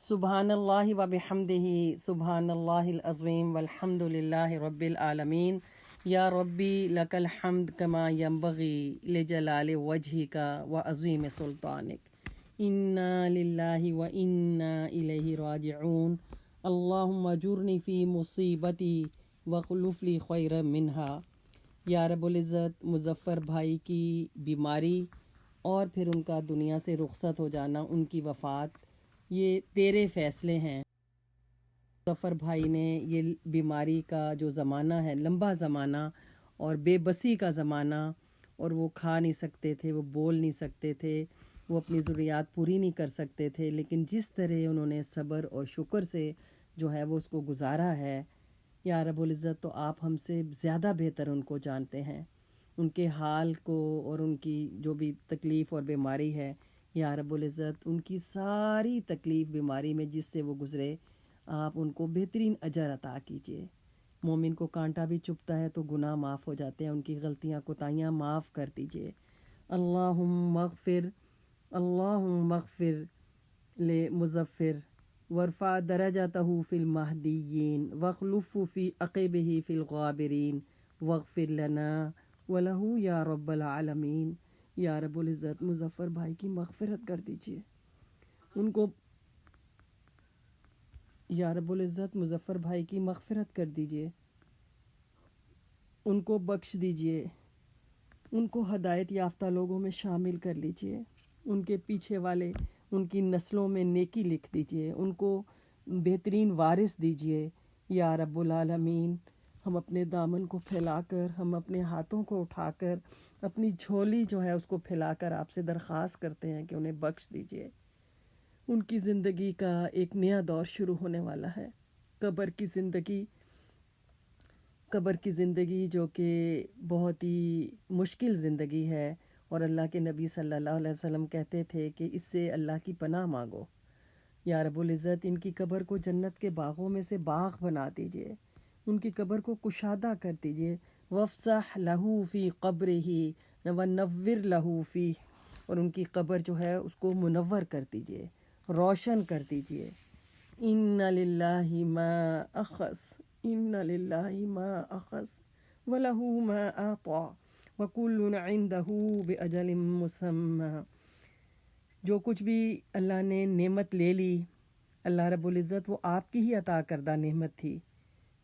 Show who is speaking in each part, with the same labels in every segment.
Speaker 1: سبحان اللہ و بحمدہ سبحان اللہ العظیم والحمد للہ رب العالمین یا ربی لک الحمد کما ینبغی لجلال وجہک و عظیم سلطانک انا للہ و انا الیہ راجعون اللہم اجرنی فی مصیبتی واخلف لی خیرا منہا۔ یا رب العزت، مظفر بھائی کی بیماری اور پھر ان کا دنیا سے رخصت ہو جانا، ان کی وفات، یہ تیرے فیصلے ہیں۔ مظفر بھائی نے یہ بیماری کا جو زمانہ ہے، لمبا زمانہ اور بے بسی کا زمانہ، اور وہ کھا نہیں سکتے تھے، وہ بول نہیں سکتے تھے، وہ اپنی ضروریات پوری نہیں کر سکتے تھے، لیکن جس طرح انہوں نے صبر اور شکر سے جو ہے وہ اس کو گزارا ہے، یا رب العزت، تو آپ ہم سے زیادہ بہتر ان کو جانتے ہیں، ان کے حال کو اور ان کی جو بھی تکلیف اور بیماری ہے۔ یا رب العزت، ان کی ساری تکلیف بیماری میں جس سے وہ گزرے، آپ ان کو بہترین اجر عطا کیجیے۔ مومن کو کانٹا بھی چبھتا ہے تو گناہ معاف ہو جاتے ہیں، ان کی غلطیاں کوتاہیاں معاف کر دیجیے۔ اللہم اغفر لمظفر وارفع درجتہ فی المہدیین واخلفہ فی عقبہ فی الغابرین واغفر لنا ولہ یا رب العالمین۔ یا رب العزت، مظفر بھائی کی مغفرت کر دیجیے، ان کو یا رب العزت مظفر بھائی کی مغفرت کر دیجیے، ان کو بخش دیجیے، ان کو ہدایت یافتہ لوگوں میں شامل کر لیجیے، ان کے پیچھے والے ان کی نسلوں میں نیکی لکھ دیجیے، ان کو بہترین وارث دیجیے۔ یا رب العالمین، ہم اپنے دامن کو پھیلا کر، ہم اپنے ہاتھوں کو اٹھا کر، اپنی جھولی جو ہے اس کو پھیلا کر آپ سے درخواست کرتے ہیں کہ انہیں بخش دیجیے۔ ان کی زندگی کا ایک نیا دور شروع ہونے والا ہے، قبر کی زندگی جو کہ بہت ہی مشکل زندگی ہے، اور اللہ کے نبی صلی اللہ علیہ وسلم کہتے تھے کہ اس سے اللہ کی پناہ مانگو۔ یا رب العزت، ان کی قبر کو جنت کے باغوں میں سے باغ بنا دیجیے، ان کی قبر کو کشادہ کر دیجیے۔ وافسح لہ فی قبرہ ونور لہ فیہ، اور ان کی قبر جو ہے اس کو منور کر دیجیے، روشن کر دیجیے۔ ان للہ ما اخذ ولہ ما اعطی وکل عندہ باجل مسمی۔ جو کچھ بھی اللہ نے نعمت لے لی، اللہ رب العزت، وہ آپ کی ہی عطا کردہ نعمت تھی،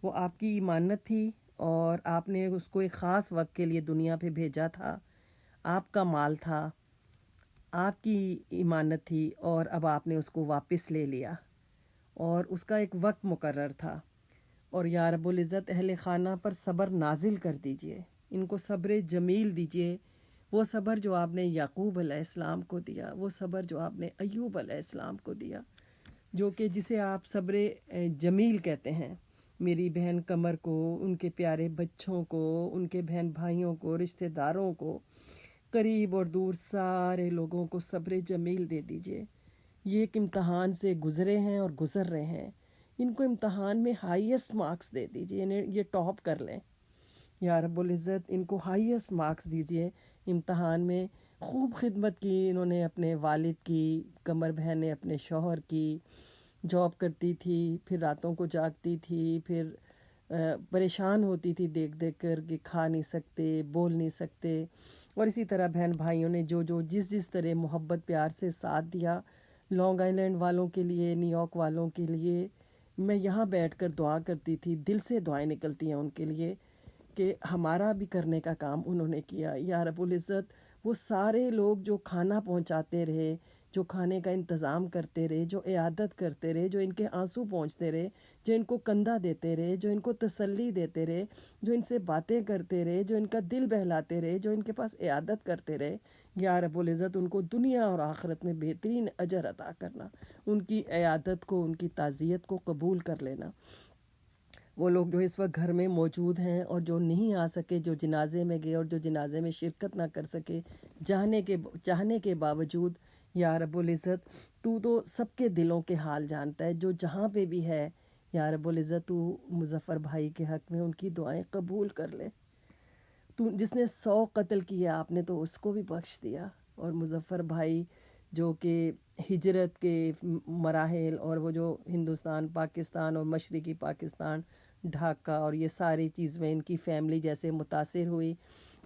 Speaker 1: وہ آپ کی امانت تھی، اور آپ نے اس کو ایک خاص وقت کے لیے دنیا پہ بھیجا تھا، آپ کا مال تھا، آپ کی امانت تھی، اور اب آپ نے اس کو واپس لے لیا، اور اس کا ایک وقت مقرر تھا۔ اور یا رب العزت، اہل خانہ پر صبر نازل کر دیجئے، ان کو صبر جمیل دیجئے، وہ صبر جو آپ نے یعقوب علیہ السلام کو دیا، وہ صبر جو آپ نے ایوب علیہ السلام کو دیا، جو کہ جسے آپ صبر جمیل کہتے ہیں۔ میری بہن قمر کو، ان کے پیارے بچوں کو، ان کے بہن بھائیوں کو، رشتہ داروں کو، قریب اور دور سارے لوگوں کو صبر جمیل دے دیجئے۔ یہ ایک امتحان سے گزرے ہیں اور گزر رہے ہیں، ان کو امتحان میں ہائیسٹ مارکس دے دیجئے، انہیں یہ ٹاپ کر لیں۔ یا رب العزت، ان کو ہائیسٹ مارکس دیجئے امتحان میں۔ خوب خدمت کی انہوں نے اپنے والد کی، قمر بہن نے اپنے شوہر کی، جاب کرتی تھی، پھر راتوں کو جاگتی تھی، پھر پریشان ہوتی تھی دیکھ دیکھ کر کہ کھا نہیں سکتے، بول نہیں سکتے، اور اسی طرح بہن بھائیوں نے جو جس طرح محبت پیار سے ساتھ دیا۔ لانگ آئی لینڈ والوں کے لیے، نیو یارک والوں کے لیے میں یہاں بیٹھ کر دعا کرتی تھی، دل سے دعائیں نکلتی ہیں ان کے لیے کہ ہمارا بھی کرنے کا کام انہوں نے کیا۔ یا رب العزت، وہ سارے لوگ جو کھانا پہنچاتے رہے، جو کھانے کا انتظام کرتے رہے، جو عیادت کرتے رہے، جو ان کے آنسو پہنچتے رہے، جو ان کو کندھا دیتے رہے، جو ان کو تسلی دیتے رہے، جو ان سے باتیں کرتے رہے، جو ان کا دل بہلاتے رہے، جو ان کے پاس عیادت کرتے رہے، یا رب العزت ان کو دنیا اور آخرت میں بہترین اجر عطا کرنا، ان کی عیادت کو، ان کی تعزیت کو قبول کر لینا۔ وہ لوگ جو اس وقت گھر میں موجود ہیں اور جو نہیں آ سکے، جو جنازے میں گئے اور جو جنازے میں شرکت نہ کر سکے، چاہنے کے باوجود، یا رب العزت، تو سب کے دلوں کے حال جانتا ہے، جو جہاں پہ بھی ہے، یا رب العزت، تو مظفر بھائی کے حق میں ان کی دعائیں قبول کر لے۔ تو جس نے 100 قتل کیے، آپ نے تو اس کو بھی بخش دیا، اور مظفر بھائی جو کہ ہجرت کے مراحل اور وہ جو ہندوستان پاکستان اور مشرقی پاکستان ڈھاکہ اور یہ ساری چیزیں ان کی فیملی جیسے متاثر ہوئی،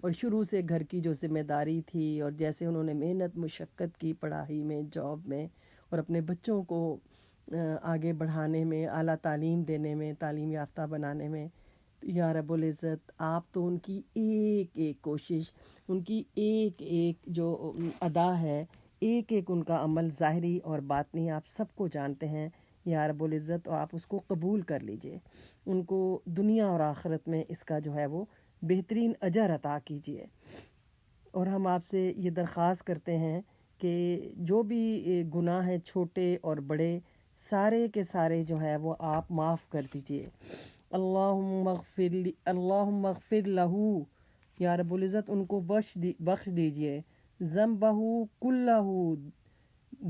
Speaker 1: اور شروع سے گھر کی جو ذمہ داری تھی اور جیسے انہوں نے محنت مشقت کی پڑھائی میں، جاب میں، اور اپنے بچوں کو آگے بڑھانے میں، اعلیٰ تعلیم دینے میں، تعلیم یافتہ بنانے میں، یا رب العزت آپ تو ان کی ایک ایک کوشش، ان کی ایک ایک جو ادا ہے، ایک ایک ان کا عمل ظاہری اور باطنی آپ سب کو جانتے ہیں یا رب العزت، اور آپ اس کو قبول کر لیجئے، ان کو دنیا اور آخرت میں اس کا جو ہے وہ بہترین اجر عطا کیجئے۔ اور ہم آپ سے یہ درخواست کرتے ہیں کہ جو بھی گناہ ہیں چھوٹے اور بڑے، سارے کے سارے جو ہے وہ آپ معاف کر دیجئے۔ اللہم اغفر لہو، یا رب العزت ان کو بخش دیجئے، ذنبہ کلہ،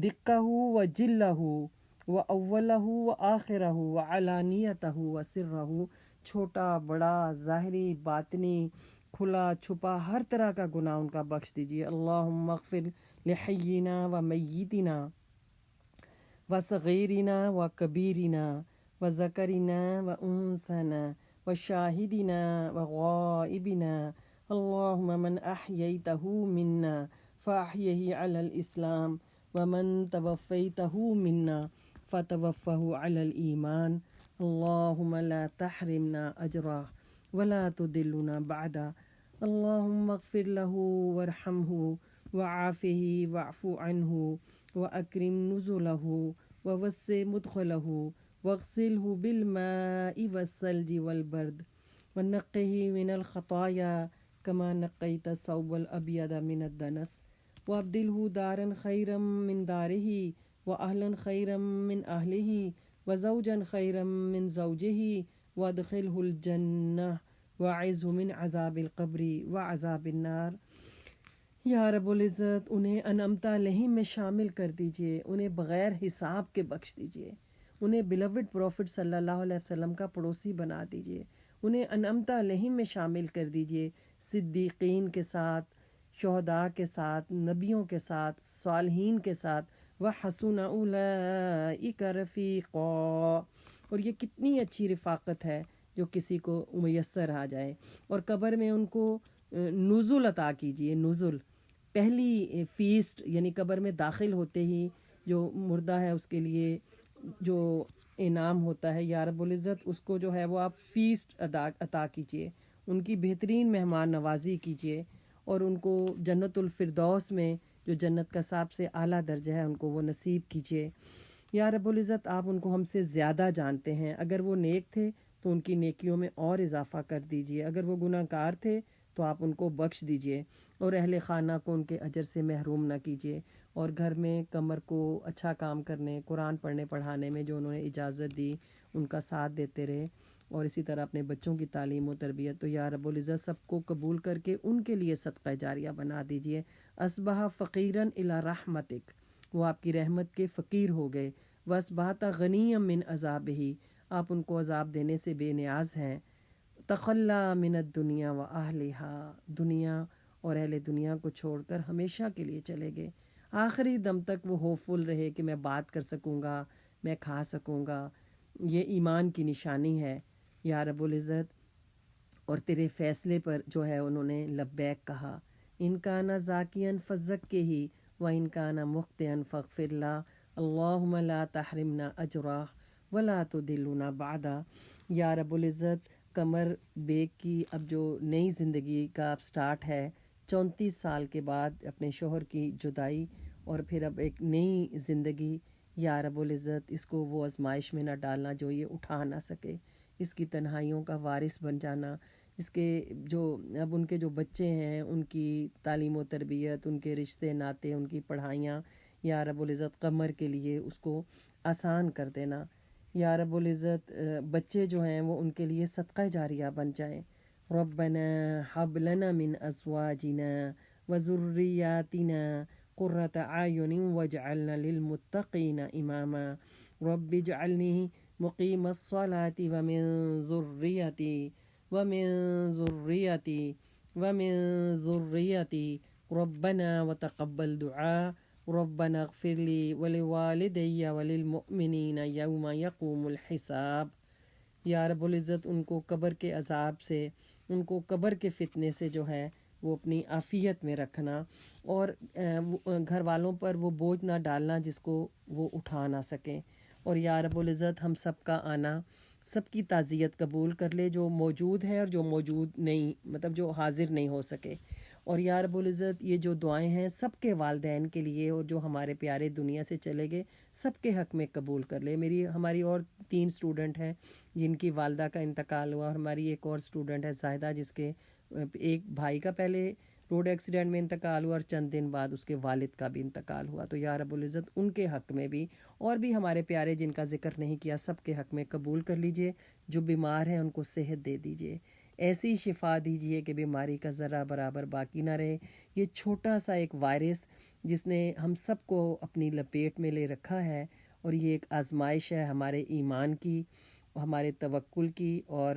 Speaker 1: دقہ و جلہ و اولہ و آخرہ و علانیتہ و سرہ، چھوٹا بڑا، ظاہری باطنی، کھلا چھپا، ہر طرح کا گناہ ان کا بخش دیجیے۔ اللہم اغفر لحینا و میتنا و صغیرنا و کبیرنا و ذکرنا و انثانا و شاہدنا و غائبنا، اللہم من احییتہ منا فاحیہ علی الاسلام ومن توفیتہ منا فتوفہ علی الایمان، اللہم لا تحرمنا اجرہ ولا تدلنا بعدا، اللہم اغفر له وارحمه وعافه واعف عنه واکرم نزله ووسع مدخله واغسله بالماء والثلج والبرد ونقه من الخطايا كما نقيت الثوب الابيض من الدنس، وابدله دارا خيرا من داره واهلا خيرا من اهله وزوجا خيرا من زوجه وادخله الجنة وعزه من عذاب القبر وعذاب النار۔ یا رب العزت انہیں انعمت علیہم میں شامل کر دیجئے، انہیں بغیر حساب کے بخش دیجئے، انہیں بیلوڈ پروفٹ صلی اللہ علیہ وسلم کا پڑوسی بنا دیجئے، انہیں انعمت علیہم میں شامل کر دیجئے، صدیقین کے ساتھ، شہداء کے ساتھ، نبیوں کے ساتھ، صالحین کے ساتھ، وَحَسُنَ أُولَئِكَ رَفِيقًا، اور یہ کتنی اچھی رفاقت ہے جو کسی کو میسر آ جائے۔ اور قبر میں ان کو نزل عطا کیجئے، نزل، پہلی فیسٹ، یعنی قبر میں داخل ہوتے ہی جو مردہ ہے اس کے لیے جو انعام ہوتا ہے، یا رب العزت اس کو جو ہے وہ آپ فیسٹ عطا کیجئے، ان کی بہترین مہمان نوازی کیجئے، اور ان کو جنت الفردوس میں جو جنت کا سب سے اعلیٰ درجہ ہے ان کو وہ نصیب کیجئے۔ یا رب العزت آپ ان کو ہم سے زیادہ جانتے ہیں، اگر وہ نیک تھے تو ان کی نیکیوں میں اور اضافہ کر دیجئے، اگر وہ گناہ گار تھے تو آپ ان کو بخش دیجئے، اور اہل خانہ کو ان کے اجر سے محروم نہ کیجئے، اور گھر میں کمر کو اچھا کام کرنے، قرآن پڑھنے پڑھانے میں جو انہوں نے اجازت دی ان کا ساتھ دیتے رہے، اور اسی طرح اپنے بچوں کی تعلیم و تربیت، تو یا رب العزت سب کو قبول کر کے ان کے لیے صدقہ جاریہ بنا دیجئے۔ اصبح فقیرا الی رحمتک، وہ آپ کی رحمت کے فقیر ہو گئے، واصبحت غنیا من عذابہ، آپ ان کو عذاب دینے سے بے نیاز ہیں۔ تخلی من الدنیا و اہلہا، دنیا اور اہل دنیا کو چھوڑ کر ہمیشہ کے لیے چلے گئے، آخری دم تک وہ ہوپ فل رہے کہ میں بات کر سکوں گا، میں کھا سکوں گا، یہ ایمان کی نشانی ہے یا رب العزت۔ اور تیرے فیصلے پر جو ہے انہوں نے لبیک کہا، ان کانا ذاکیاً فزکہ و ان کانا مخطئاً فاغفر لہ، اللہم لا تحرمنا اجرہ ولا تدلنا بعدا۔ یا رب العزت قمر بیگ کی اب جو نئی زندگی کا اب سٹارٹ ہے، 34 سال کے بعد اپنے شوہر کی جدائی، اور پھر اب ایک نئی زندگی، یا رب العزت اس کو وہ آزمائش میں نہ ڈالنا جو یہ اٹھا نہ سکے، اس کی تنہائیوں کا وارث بن جانا، اس کے جو اب ان کے جو بچے ہیں ان کی تعلیم و تربیت، ان کے رشتے ناتے، ان کی پڑھائیاں، یا رب العزت قمر کے لیے اس کو آسان کر دینا، یا رب العزت بچے جو ہیں وہ ان کے لیے صدقہ جاریہ بن جائیں۔ ربنا حب لنا من ازواجنا وذریاتنا قرۃ اعین واجعلنا للمتقین اماما، رب اجعلنی مقیم الصلاۃ ومن ذریتی ربنا وتقبل دعاء ربنا اغفر لی ولوالدی وللمؤمنین یوم یقوم الحساب۔ یا رب العزت ان کو قبر کے عذاب سے، ان کو قبر کے فتنے سے جو ہے وہ اپنی عافیت میں رکھنا، اور گھر والوں پر وہ بوجھ نہ ڈالنا جس کو وہ اٹھا نہ سکیں۔ اور یا رب العزت ہم سب کا آنا، سب کی تعزیت قبول کر لے، جو موجود ہے اور جو موجود نہیں، مطلب جو حاضر نہیں ہو سکے۔ اور یا رب العزت یہ جو دعائیں ہیں سب کے والدین کے لیے، اور جو ہمارے پیارے دنیا سے چلے گئے سب کے حق میں قبول کر لے۔ ہماری اور 3 اسٹوڈنٹ ہیں جن کی والدہ کا انتقال ہوا، اور ہماری ایک اور اسٹوڈنٹ ہے زاہدہ، جس کے ایک بھائی کا پہلے روڈ ایکسیڈنٹ میں انتقال ہوا اور چند دن بعد اس کے والد کا بھی انتقال ہوا۔ تو یا رب العزت ان کے حق میں بھی، اور بھی ہمارے پیارے جن کا ذکر نہیں کیا، سب کے حق میں قبول کر لیجئے۔ جو بیمار ہیں ان کو صحت دے دیجئے، ایسی شفا دیجئے کہ بیماری کا ذرہ برابر باقی نہ رہے۔ یہ چھوٹا سا ایک وائرس جس نے ہم سب کو اپنی لپیٹ میں لے رکھا ہے، اور یہ ایک آزمائش ہے ہمارے ایمان کی، ہمارے توکل کی، اور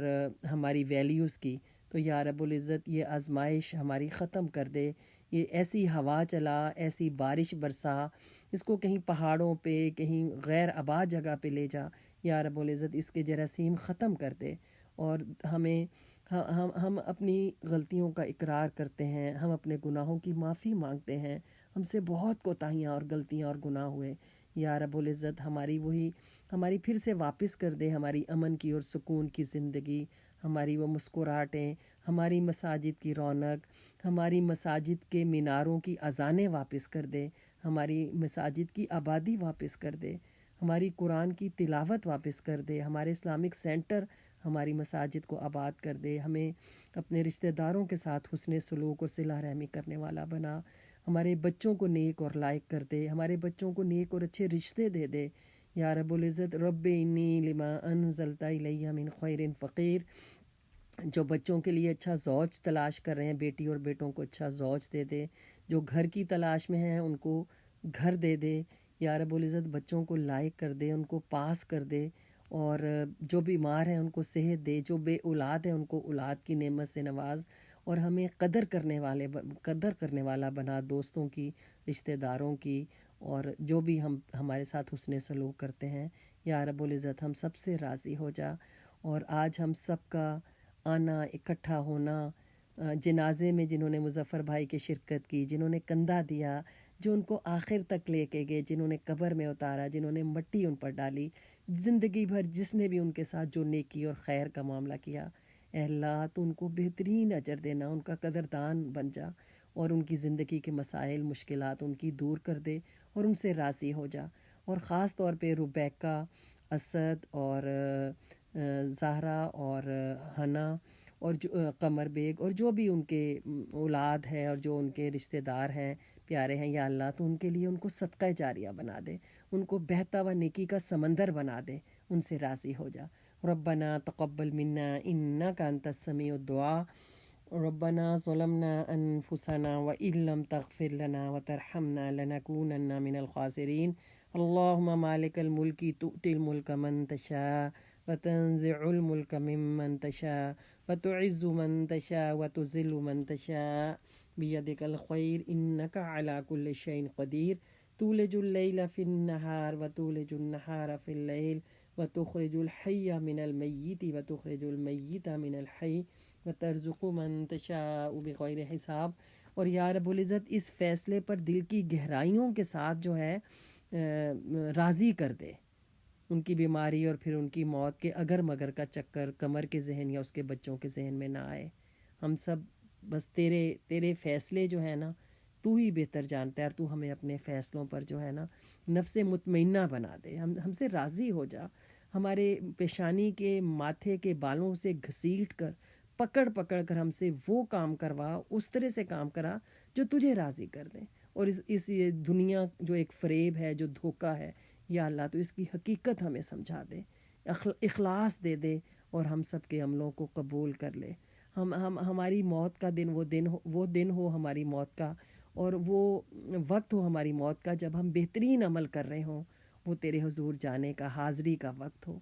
Speaker 1: ہماری ویلیوز کی۔ تو یا رب العزت یہ آزمائش ہماری ختم کر دے۔ یہ ایسی ہوا چلا، ایسی بارش برسا، اس کو کہیں پہاڑوں پہ، کہیں غیر آباد جگہ پہ لے جا۔ یا رب العزت اس کے جراثیم ختم کر دے، اور ہم اپنی غلطیوں کا اقرار کرتے ہیں، ہم اپنے گناہوں کی معافی مانگتے ہیں۔ ہم سے بہت کوتاہیاں اور غلطیاں اور گناہ ہوئے۔ یا رب العزت ہماری پھر سے واپس کر دے ہماری امن کی اور سکون کی زندگی، ہماری وہ مسکراہٹیں، ہماری مساجد کی رونق، ہماری مساجد کے میناروں کی اذانیں واپس کر دے، ہماری مساجد کی آبادی واپس کر دے، ہماری قرآن کی تلاوت واپس کر دے، ہمارے اسلامک سینٹر ہماری مساجد کو آباد کر دے، ہمیں اپنے رشتہ داروں کے ساتھ حسن سلوک اور صلہ رحمی کرنے والا بنا، ہمارے بچوں کو نیک اور لائق کر دے، ہمارے بچوں کو نیک اور اچھے رشتے دے دے۔ یا رب العزت رب انی لما انزلت الی من خیر فقیر۔ جو بچوں کے لیے اچھا زوج تلاش کر رہے ہیں، بیٹی اور بیٹوں کو اچھا زوج دے دے، جو گھر کی تلاش میں ہیں ان کو گھر دے دے۔ یا رب العزت بچوں کو لائق کر دے، ان کو پاس کر دے، اور جو بیمار ہیں ان کو صحت دے، جو بے اولاد ہیں ان کو اولاد کی نعمت سے نواز، اور ہمیں قدر کرنے والا بنا، دوستوں کی، رشتہ داروں کی، اور جو بھی ہمارے ساتھ حسن سلوک کرتے ہیں۔ یا رب العزت ہم سب سے راضی ہو جا۔ اور آج ہم سب کا آنا، اکٹھا ہونا، جنازے میں جنہوں نے مظفر بھائی کی شرکت کی، جنہوں نے کندھا دیا، جو ان کو آخر تک لے کے گئے، جنہوں نے قبر میں اتارا، جنہوں نے مٹی ان پر ڈالی، زندگی بھر جس نے بھی ان کے ساتھ جو نیکی اور خیر کا معاملہ کیا، اے اللہ تو ان کو بہترین اجر دینا، ان کا قدردان بن جا، اور ان کی زندگی کے مسائل، مشکلات ان کی دور کر دے، اور ان سے راضی ہو جا۔ اور خاص طور پہ ربیکہ، اسد، اور زہرا، اور حنا، اور قمر بیگ، اور جو بھی ان کے اولاد ہے اور جو ان کے رشتہ دار ہیں، پیارے ہیں، یا اللہ تو ان کے لیے ان کو صدقہ جاریہ بنا دے، ان کو بہتا ہوا نیکی کا سمندر بنا دے، ان سے راضی ہو جا۔ ربنا تقبل منا انک انت السمیع الدعاء، ربنا ظلمنا انفسنا وان لم تغفر لنا وترحمنا لنكونن من الخاسرین۔ اللهم مالک الملک تؤتی الملک من تشاء وتنزع الملک ممن تشاء وتعز من تشاء وتذل من تشاء بیدک الخیر انک علی کل شیء قدیر، تولج اللیل فی النہار وتولج النہار فی اللیل وتخرج الحی من المیت وتخرج المیت من الحی وترزق من تشاء بغیر حساب۔ اور یا رب العزت اس فیصلے پر دل کی گہرائیوں کے ساتھ جو ہے راضی کر دے، ان کی بیماری اور پھر ان کی موت کے اگر مگر کا چکر قمر کے ذہن یا اس کے بچوں کے ذہن میں نہ آئے۔ ہم سب بس تیرے فیصلے جو ہے نا تو ہی بہتر جانتا ہے، اور تو ہمیں اپنے فیصلوں پر جو ہے نا نفس مطمئنہ بنا دے، ہم سے راضی ہو جا، ہمارے پیشانی کے ماتھے کے بالوں سے گھسیٹ کر، پکڑ کر ہم سے وہ کام کروا، اس طرح سے کام کرا جو تجھے راضی کر دیں۔ اور اس یہ دنیا جو ایک فریب ہے، جو دھوکہ ہے، یا اللہ تو اس کی حقیقت ہمیں سمجھا دے، اخلاص دے دے، اور ہم سب کے عملوں کو قبول کر لے۔ ہماری موت کا دن وہ دن ہو ہماری موت کا، اور وہ وقت ہو ہماری موت کا جب ہم بہترین عمل کر رہے ہوں، وہ تیرے حضور جانے کا، حاضری کا وقت ہو۔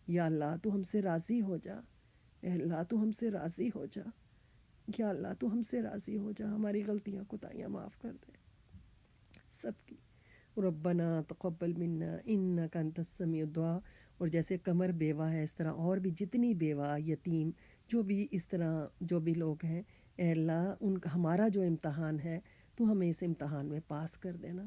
Speaker 1: یا اللہ تو ہم سے راضی ہو جا، اے اللہ تو ہم سے راضی ہو جا، یا اللہ تو ہم سے راضی ہو جا، ہماری غلطیاں کوتاہیاں معاف کر دے سب کی۔ ربنا تقبل منا انک انت السمیع الدعاء. اور جیسے قمر بیوہ ہے اس طرح اور بھی جتنی بیوہ یتیم جو بھی اس طرح جو بھی لوگ ہیں، اے اللہ ان کا ہمارا جو امتحان ہے تو ہمیں اس امتحان میں پاس کر دینا.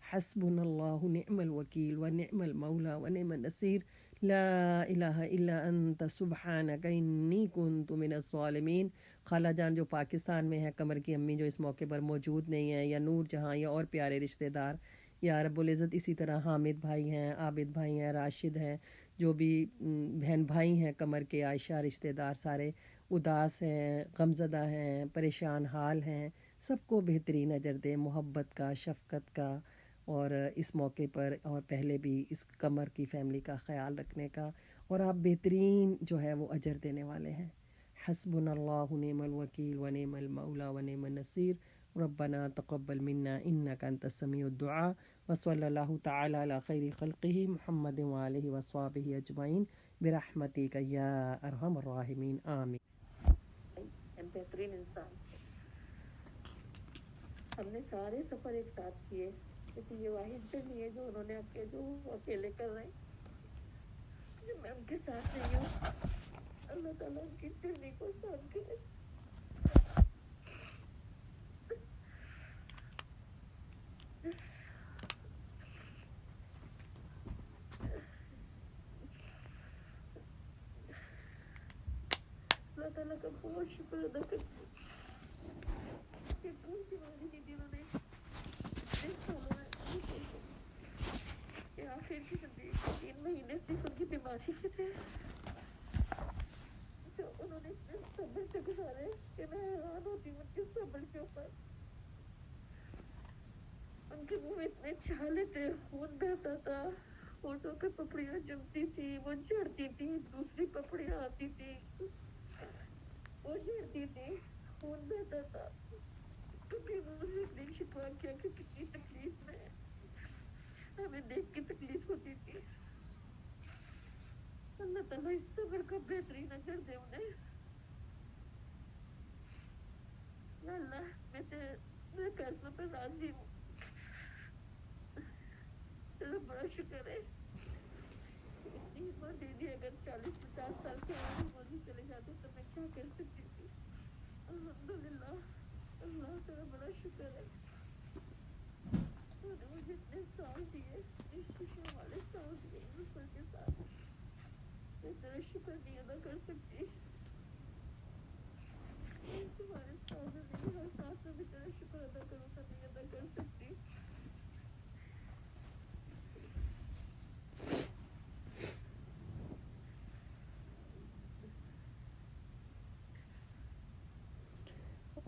Speaker 1: حسبنا اللہ نعم الوکیل و نعم المولا و نعم النصیر. لا الہ الا انت سبحانک انی کنت من الظالمین. خالہ جان جو پاکستان میں ہے، قمر کی امی جو اس موقع پر موجود نہیں ہیں، یا نور جہاں یا اور پیارے رشتہ دار، یا رب العزت اسی طرح حامد بھائی ہیں، عابد بھائی ہیں، راشد ہیں، جو بھی بہن بھائی ہیں قمر کے، عائشہ رشتہ دار سارے اداس ہیں، غمزدہ ہیں، پریشان حال ہیں، سب کو بہترین اجر دے، محبت کا، شفقت کا، اور اس موقع پر اور پہلے بھی اس قمر کی فیملی کا خیال رکھنے کا، اور آپ بہترین جو ہے وہ اجر دینے والے ہیں. حسبنا اللہ نعم الوکیل و نعم المولا و نعم النصیر. ربنا تقبل منا انک انت السمیع الدعاء. وصلی اللہ تعالی علی خیر خلقہ محمد وآلہ وصحبہ اجمعین برحمتک یا ارحم الراحمین آمین.
Speaker 2: بہترین انسان. ہم نے سارے سفر ایک ساتھ کیے، لیکن یہ واحد جرنی ہے جو انہوں نے جو اکیلے کر رہے ہیں، جو میں ان کے ساتھ نہیں ہوں. اللہ تعالیٰ ان کی جرنی کو آسان کرے. اللہ تعالیٰ کا بہت شکر ادا کرتی ہوں کہ کون سی والی تھی جنہوں نے اتنے سالوں میں کہ آخر کی زندگی 3 مہینے صرف ان کی بیماری کے تھے، تو انہوں نے اتنے صبر سے گزارے کہ میں حیران ہوتی ہوں ان کے صبر کے اوپر. ان کے منہ میں اتنے چھالے تھے، خون بہتا تھا، ہونٹوں کی پپڑیاں جمتی تھی، وہ جھڑتی تھی، دوسری پپڑیاں آتی تھی، وہ جھڑتی تھی، خون بہتا تھا. کبھی مجھے اتنی شکوا کیا کہ کتنی تکلیف میں ہمیں دیکھ کے تکلیف ہوتی تھی. اللہ تعالیٰ اس صبر کا بہترین اجر دے انہیں. یا اللہ میں فیصلوں پر راضی ہوں. چلو بڑا شکر ہے اتنی ہمت دے دی. اگر 40-50 سال کے ماضی چلے جاتے تو میں کیا کر سکتی تھی. الحمدللہ اللہ تعالیٰ بڑا شکر ہے. انہوں نے مجھے اتنے سال دیے، اتنے خوشیوں والے سال دیے مصر کے ساتھ، میں تیرا شکر نہیں ادا کر سکتی. تمہارے ساتھ نہیں، ہر ساتھ میں تیرا شکر ادا کروں تو نہیں ادا کر سکتی.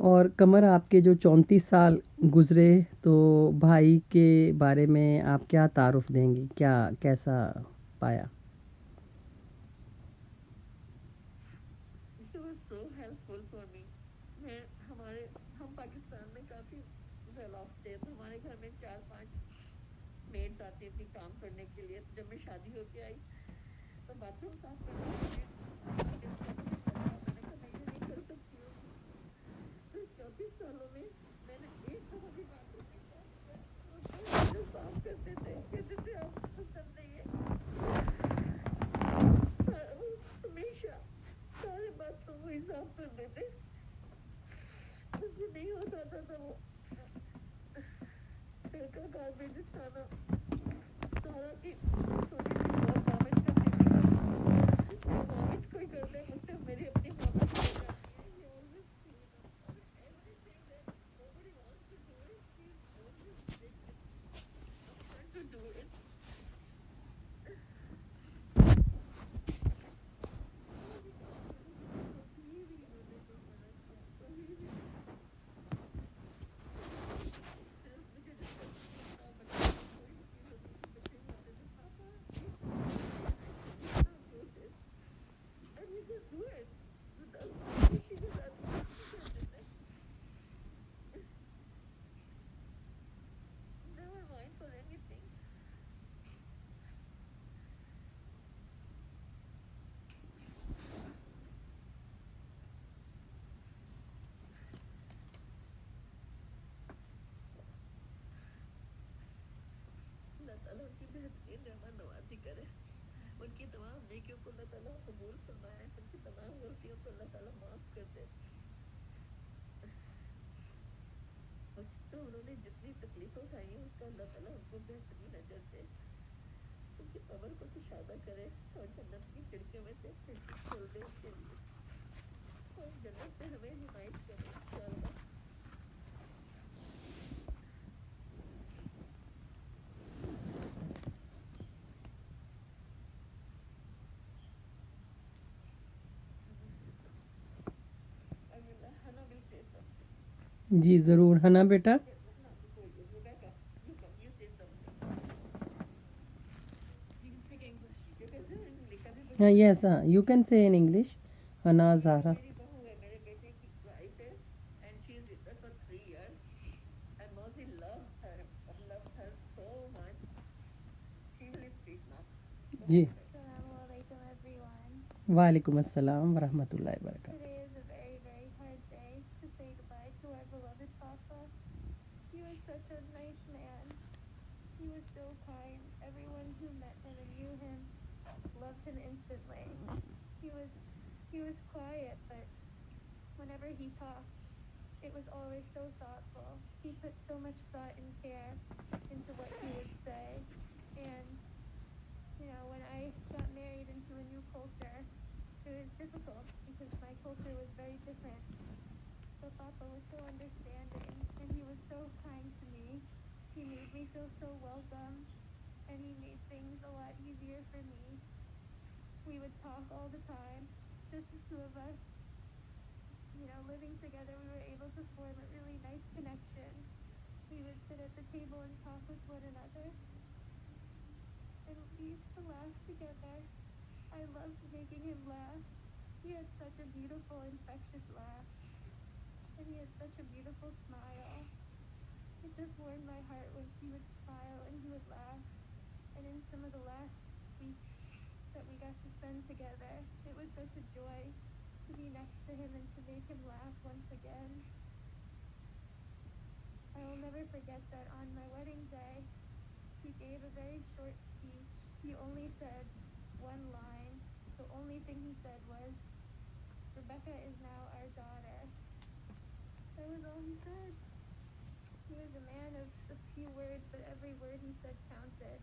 Speaker 1: اور قمر آپ کے جو 34 سال گزرے تو بھائی کے بارے میں آپ کیا تعارف دیں گی، کیسا پایا؟
Speaker 2: He was so helpful for me. ہم پاکستان میں کافی ویل آف تھے، تو ہمارے گھر میں 4-5 میڈس آتی تھی کام کرنے کے لیے. جب میں شادی ہو کے آئی تو باتھ روم صاف کرنا میں نے کہا میں یہ نہیں کر سکتی ہوں. 34 سالوں میں میں نے ایک دفعہ بھی باتھ روم نہیں صاف کیا. صاف کرتے تھے، کہتے تھے آپ کو پسند نہیں ہے. ہمیشہ سارے باتھ روم وہی صاف کرتے تھے. مجھ سے نہیں ہو جاتا تھا وہ گھر کا گاربیج اٹھانا سارا کی. چھوٹی سی بہت وامٹ کرتی تھی، جو وامٹ کوئی کرتا ہے مجھ سے میری اپنی وامٹ ہو جاتی ہے. یہ always clean up and everything that nobody wants to do it, she always makes it of her to do it. And we just do it. ताला उनकी बेहतरीन रहमत नवाजी करे, उनकी तमाम नेकियों को अल्लाह ताला कबूल फरमाए, उनकी तमाम गलतियों को अल्लाह ताला माफ कर दे। तो उन्होंने जितनी तकलीफें उठाई हैं उसका अल्लाह ताला उनको बेहतरीन अजर दे, उनकी कब्र को कुशादा करे और जन्नत की खिड़कियों में से खिड़की खोल दे उसके लिए, और जन्नत से हमें हिमायत करे इंशाअल्लाह।
Speaker 1: जी ज़रूर हना बेटा। Yes, you can say in English. Hana Zahra.
Speaker 2: मेरी बहू है, मेरे बेटे की वाइफ है, and she is with us for 3 years, and Mosi loves her so much. She will speak now.
Speaker 1: Ji
Speaker 3: Assalamualaikum everyone.
Speaker 1: वालेकुम अस्सलाम व रहमतुल्लाहि व बरकातहू।
Speaker 3: Today is a very, very hard day to say goodbye to our beloved Papa. He was such a nice man. He was so kind. Everyone who met him and knew him loved him instantly. He was quiet, but whenever he talked, it was always so thoughtful. He put so much thought and care into what he would say. And when I got married into a new culture, it was difficult because my culture was very different. But Papa was so understanding, and he was so kind to me. He made me feel so welcome, and he made things a lot easier for me. We would talk all the time, just the two of us. Living together, we were able to form a really nice connection. We would sit at the table and talk with one another, and we used to laugh together. I loved making him laugh. He had such a beautiful, infectious laugh, and he had such a beautiful smile. It just warmed my heart when he would smile and he would laugh. And in some of the last weeks that we got to spend together, it was such a joy to be next to him and to make him laugh once again. I will never forget that on my wedding day, he gave a very short speech. He only said one line. The only thing he said was, "Rebecca is now our daughter." That was all he said. He was a man of a few words, but every word he said counted.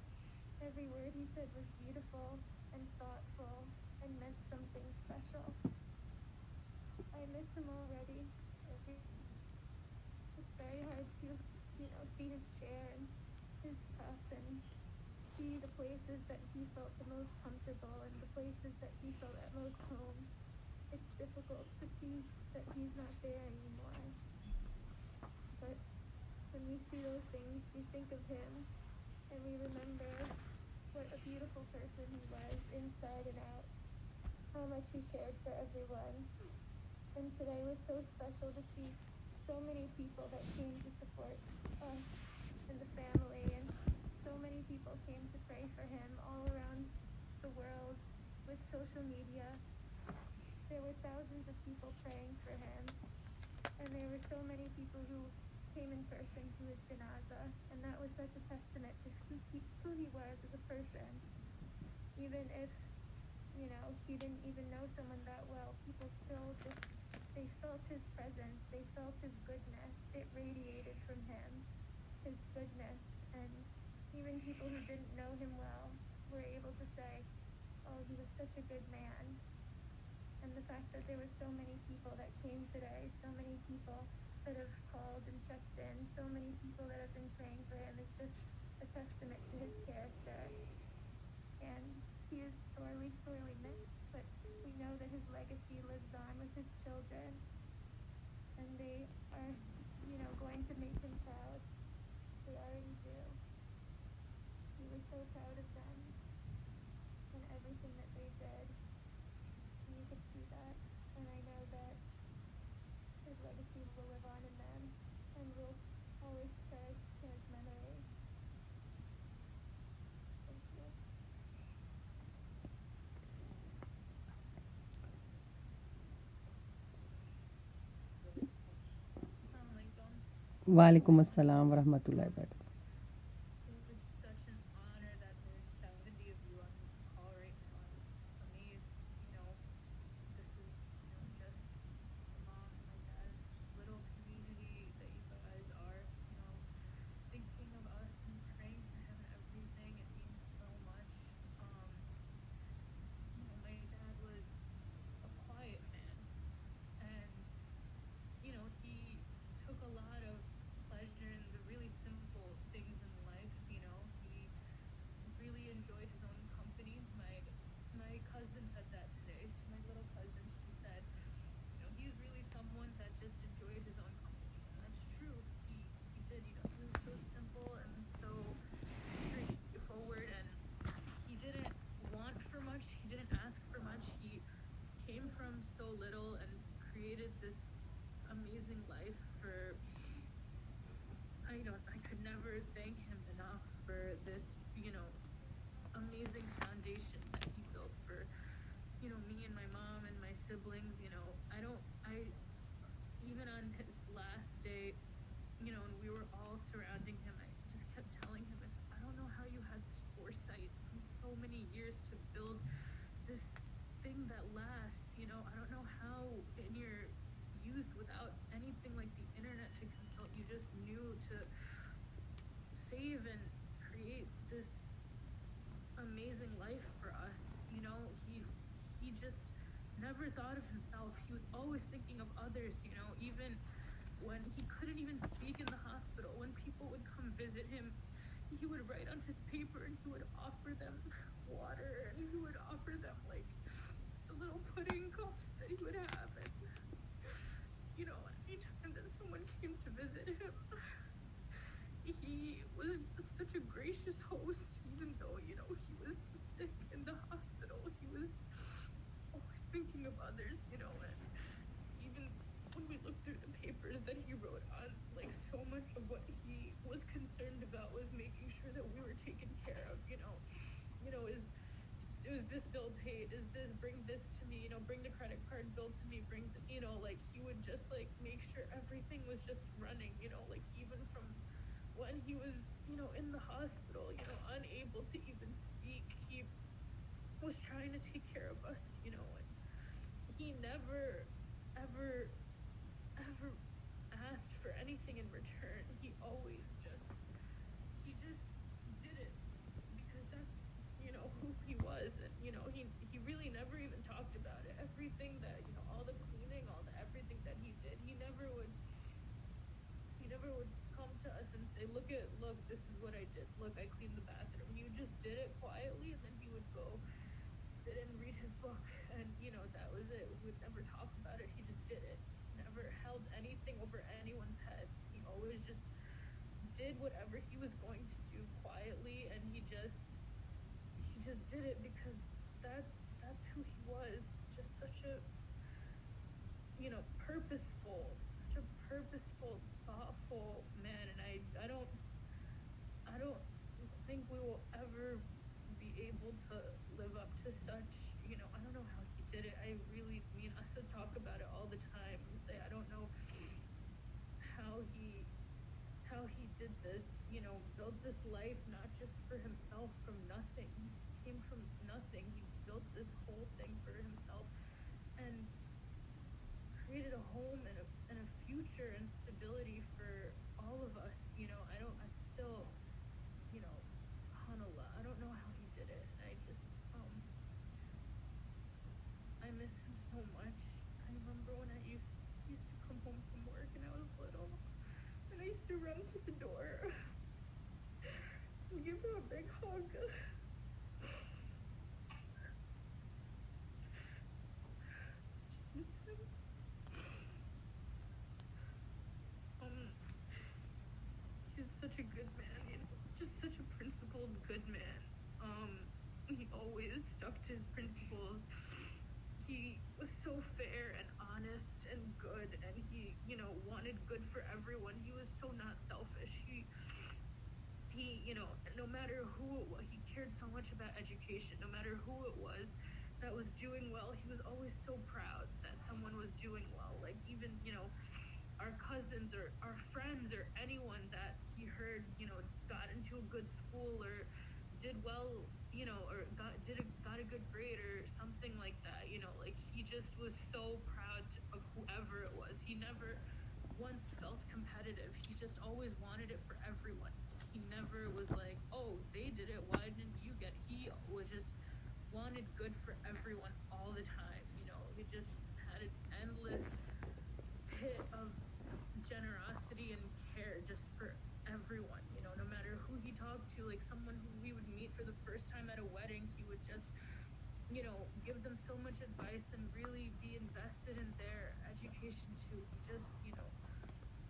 Speaker 3: Every word he said was beautiful and thoughtful and meant something special. I miss him already. It's very hard to, see his chair and his cup and see the places that he felt the most comfortable and the places that he felt at most home. It's difficult to see that he's not there anymore. But when we see those things, we think of him and we remember what a beautiful person he was inside and out, how much he cared for everyone. And today was so special to see so many people that came to support us and the family, and so many people came to pray for him all around the world with social media. There were thousands of people praying for him, and there were so many people who came in person to his janaza, and that was such a testament to who he was as a person. Even if, he didn't even know someone that well, people still they felt his presence, they felt his goodness. It radiated from him, his goodness, and even people who didn't know him well were able to say, "Oh, he was such a good man." And the fact that there were so many people that came today, so many people that have called and checked in, so many people that have been praying for him, is just a testament to his character. And he is sorely, sorely missed, but we know that his legacy lives on with his children, and they are, going to make him proud. They already do. He was so proud of them and everything that they did. And you could see that, and I know that his legacy will live on in them, and we'll always cherish his memory. Thank you.
Speaker 1: वालेकुम अस्सलाम व रहमतुल्लाहि व बरकातहू।
Speaker 2: It was such an honor
Speaker 4: for this, amazing foundation that he built for, me and my mom and my siblings. Even on his last day, and we were all surrounding him, I just kept telling him, I don't know how you had this foresight from so many years to build this thing that lasts. I don't know how in your youth, without anything like the internet to consult, you just knew to save and create this amazing life for us. He just never thought of himself. He was always thinking of others, even when he couldn't even speak in the hospital. When people would come visit him, he would write on his paper and he would offer them water, and he would offer them like the little pudding cups that he would have. And anytime that someone came to visit him, he was such a gracious host. Even though he was sick in the hospital, he was always thinking of others. And even when we looked through the papers that he wrote on, like, so much of what he was concerned about was making sure that we were taken care of. Is this bill paid? Is this, bring this to me, bring the credit card bill to me, bring the, like, he would just like make sure everything was just running, like even from when he was, in the hospital, unable to even speak, he was trying to take care of us, and he never, ever, ever asked for anything in return. He always he just did it because that's, who he was. And, he really never even talked about it. Everything that, all the cleaning, everything that he did, he never would come to us and say, look, this is what I did. Look, I cleaned the bathroom. He just did it quietly, and then he would go sit and read his book, and, that was it. We would never talk about it. He just did it. Never held anything over anyone's head. He always just did whatever he was going to do quietly, and he just did it because that's who he was. Just such a purposeful, thoughtful man. And I don't think we will ever be able to live up to such, I don't know how he did it. I really, us to talk about it all the time and say, I don't know how he did this, built this life not just for himself from nothing. He came from nothing. He built this whole thing for himself and created a home and a future and stability for all of us. I still, subhanAllah, I don't know how he did it. And I just, I miss him so much. I remember when I used to come home from work and I was little, and I used to run to the door and give him a big hug. Just miss him. He's such a good man, just such a principled good man. He always stuck to his principles. He was so fair and honest and good, and he, wanted good for everyone. He was so not selfish. He no matter who it was, he cared so much about education. No matter who it was that was doing well, he was always so proud that someone was doing well. Like, even, our cousins or our friends or anyone that he heard, got into a good school or did well, or got a good grade or something like that, like, he just was so proud of whoever it was. He never once felt competitive. He just always wanted it for everyone. He never was like, oh, they did it, why didn't you get it? He was just wanted good for everyone all the time. He just had an endless pit of generosity and care just for everyone, no matter who he talked to. Like, someone who we would meet for the first time at a wedding, he would just, give them so much advice and really be invested in their education too. He just,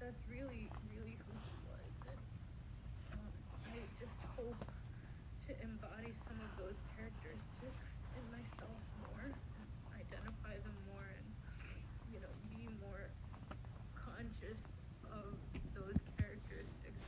Speaker 4: that's really, really who he was. And I just hope to embody some of those characteristics in myself more, and identify them more, and, be more conscious of those characteristics.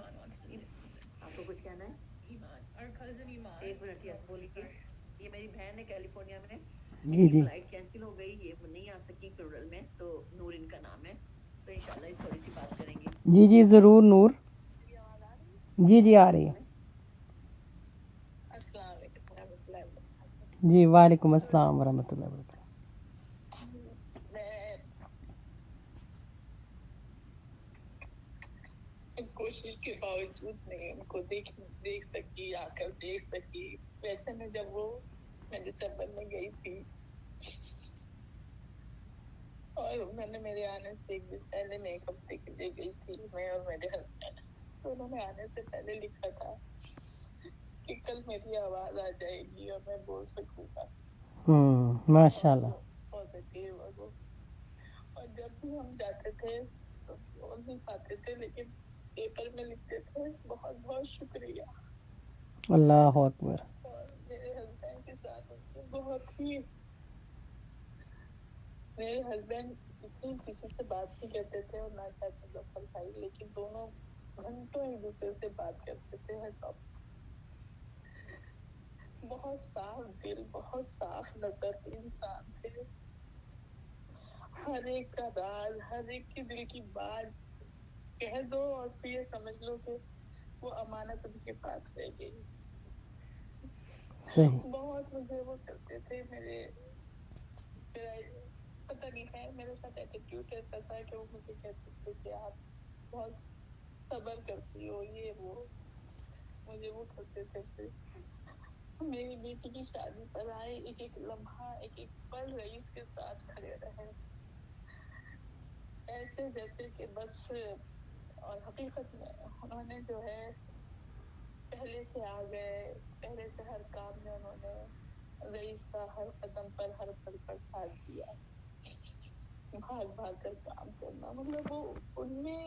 Speaker 4: Iman wants to say something.
Speaker 2: आपको कुछ कहना है?
Speaker 4: Iman, our cousin Iman.
Speaker 2: एक minute yes बोलिए. ये मेरी बहन है कैलिफोर्निया में.
Speaker 1: जी जी
Speaker 2: फ्लाइट कैंसिल हो गई, ये नहीं आ सकी फ्लोरल में, तो नूर इनका नाम है, तो इंशाल्लाह थोड़ी सी बात करेंगे.
Speaker 1: जी जी ज़रूर नूर. जी जी आ रही है. जी वालेकुम अस्सलाम वरहमतुल्लाहि वबरकातुहू.
Speaker 5: कोशिश के बावजूद नहीं उनको देख सकी, आकर देख सकी. वैसे में जब मैं दिसंबर में गई थी और मैंने मेरे आने से एक दिन पहले मैं एक हफ्ते के लिए गई थी, मैं और मेरे हस्बैंड. तो उन्होंने आने से पहले लिखा था कि कल मेरी आवाज आ जाएगी और मैं बोल सकूंगा.
Speaker 1: माशाल्लाह.
Speaker 5: पॉजिटिव. और जब भी हम जाते थे तो बोल नहीं पाते थे, लेकिन पेपर में लिखते थे बहुत बहुत शुक्रिया.
Speaker 1: अल्लाह अकबर.
Speaker 5: और मेरे हस्बैंड के साथ उनसे बहुत ही, मेरे हस्बैंड किसी से बात नहीं करते थे और ना चाहते मुजफ्फर भाई, लेकिन दोनों घंटों एक दूसरे से बात करते थे हर टॉपिक. बहुत साफ दिल, बहुत साफ नजर इंसान थे. हर एक का राज, हर एक के दिल की बात कह दो और फिर ये समझ लो कि वो अमानत उनके पास रह गई. बहुत मुझे वो करते थे. मेरा पता नहीं है, मेरे साथ एटीट्यूड ऐसा था कि वो मुझे कहते थे कि आप बहुत सब्र करती हो, ये वो मुझे वो करते थे. फिर मेरी बेटी की शादी पर आए, एक एक लम्हा, एक एक पल रईस के साथ खड़े रहे, ऐसे जैसे कि बस. और हकीकत में उन्होंने जो है पहले से आ गए, पहले से हर काम में उन्होंने रईस का हर कदम पर, हर पल पर साथ दिया. भाग भाग कर काम करना, मतलब वो उनमें,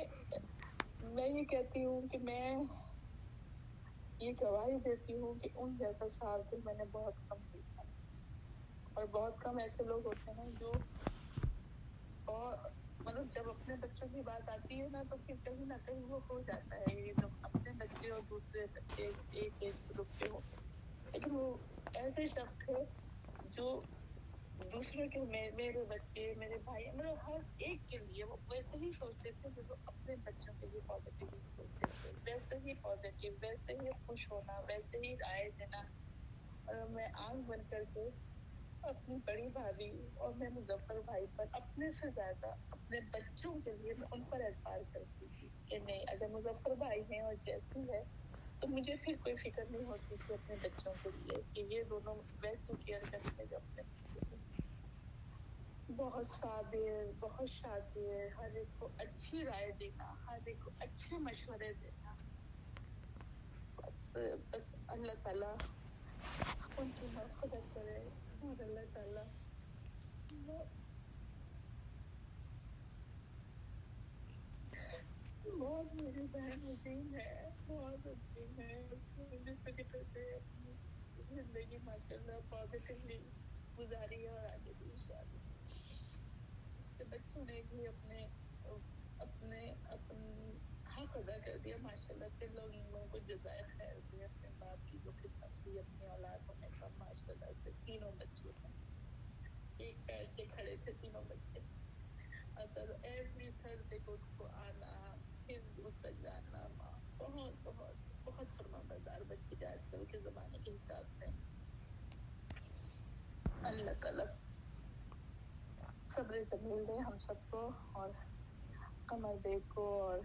Speaker 5: मैं ये कहती हूँ कि मैं ये गवाही देती हूँ कि उन जैसा साफ दिल मैंने बहुत कम देखा. और बहुत कम ऐसे लोग होते हैं जो, और मतलब जब अपने बच्चों की बात आती है ना, तो फिर कहीं ना कहीं वो हो जाता है ये, जब अपने बच्चे और दूसरे बच्चे एक एज ग्रुप के हो. लेकिन वो ऐसे शख्स थे जो दूसरों के, मेरे बच्चे, मेरे भाई, मतलब हर एक के लिए वो वैसे ही सोचते थे जो अपने बच्चों के लिए पॉजिटिव सोचते थे. वैसे ही पॉजिटिव, वैसे ही खुश होना, वैसे ही राय देना. और मैं आंख बंद करके अपनी बड़ी भाभी और मैं मुजफ्फर भाई पर अपने से ज्यादा अपने बच्चों के लिए मैं उन पर एतबार करती थी कि नहीं, अगर मुजफ्फर भाई हैं और जैसी है तो मुझे फिर कोई फिक्र नहीं होती थी अपने बच्चों के लिए कि ये दोनों वैसे केयर करेंगे जो अपने बच्चों के. बहुत साबिर, बहुत शातिर, हर एक को अच्छी राय देना, हर एक को अच्छे मशवरे देना. बस अल्लाह ताला उनकी मग़फ़िरत करे और अल्लाह ताला बहुत, मेरी बहन अजीम है, बहुत अजीम है. जिस तरीके से अपनी जिंदगी माशाल्लाह पॉजिटिवली गुजारी है और आगे भी इंशाल्लाह. उसके बच्चों ने भी अपने हक अदा कर दिया माशाल्लाह से. लोग इन लोगों को जज़ाए खैर दिया अपने बाप की जो खिदमत की अपनी औलाद होने का. माशाल्लाह से तीनों बच्चों ने एक पैर से खड़े थे तीनों बच्चे. अगर एवरी थर्सडे को उसको आना, फिर उसका जाना. बहुत बहुत बहुत फरमाबरदार बच्चे आजकल के जमाने के हिसाब से. अल्लाह ताला सब्र जमील दे हम सबको और कमर बेग को और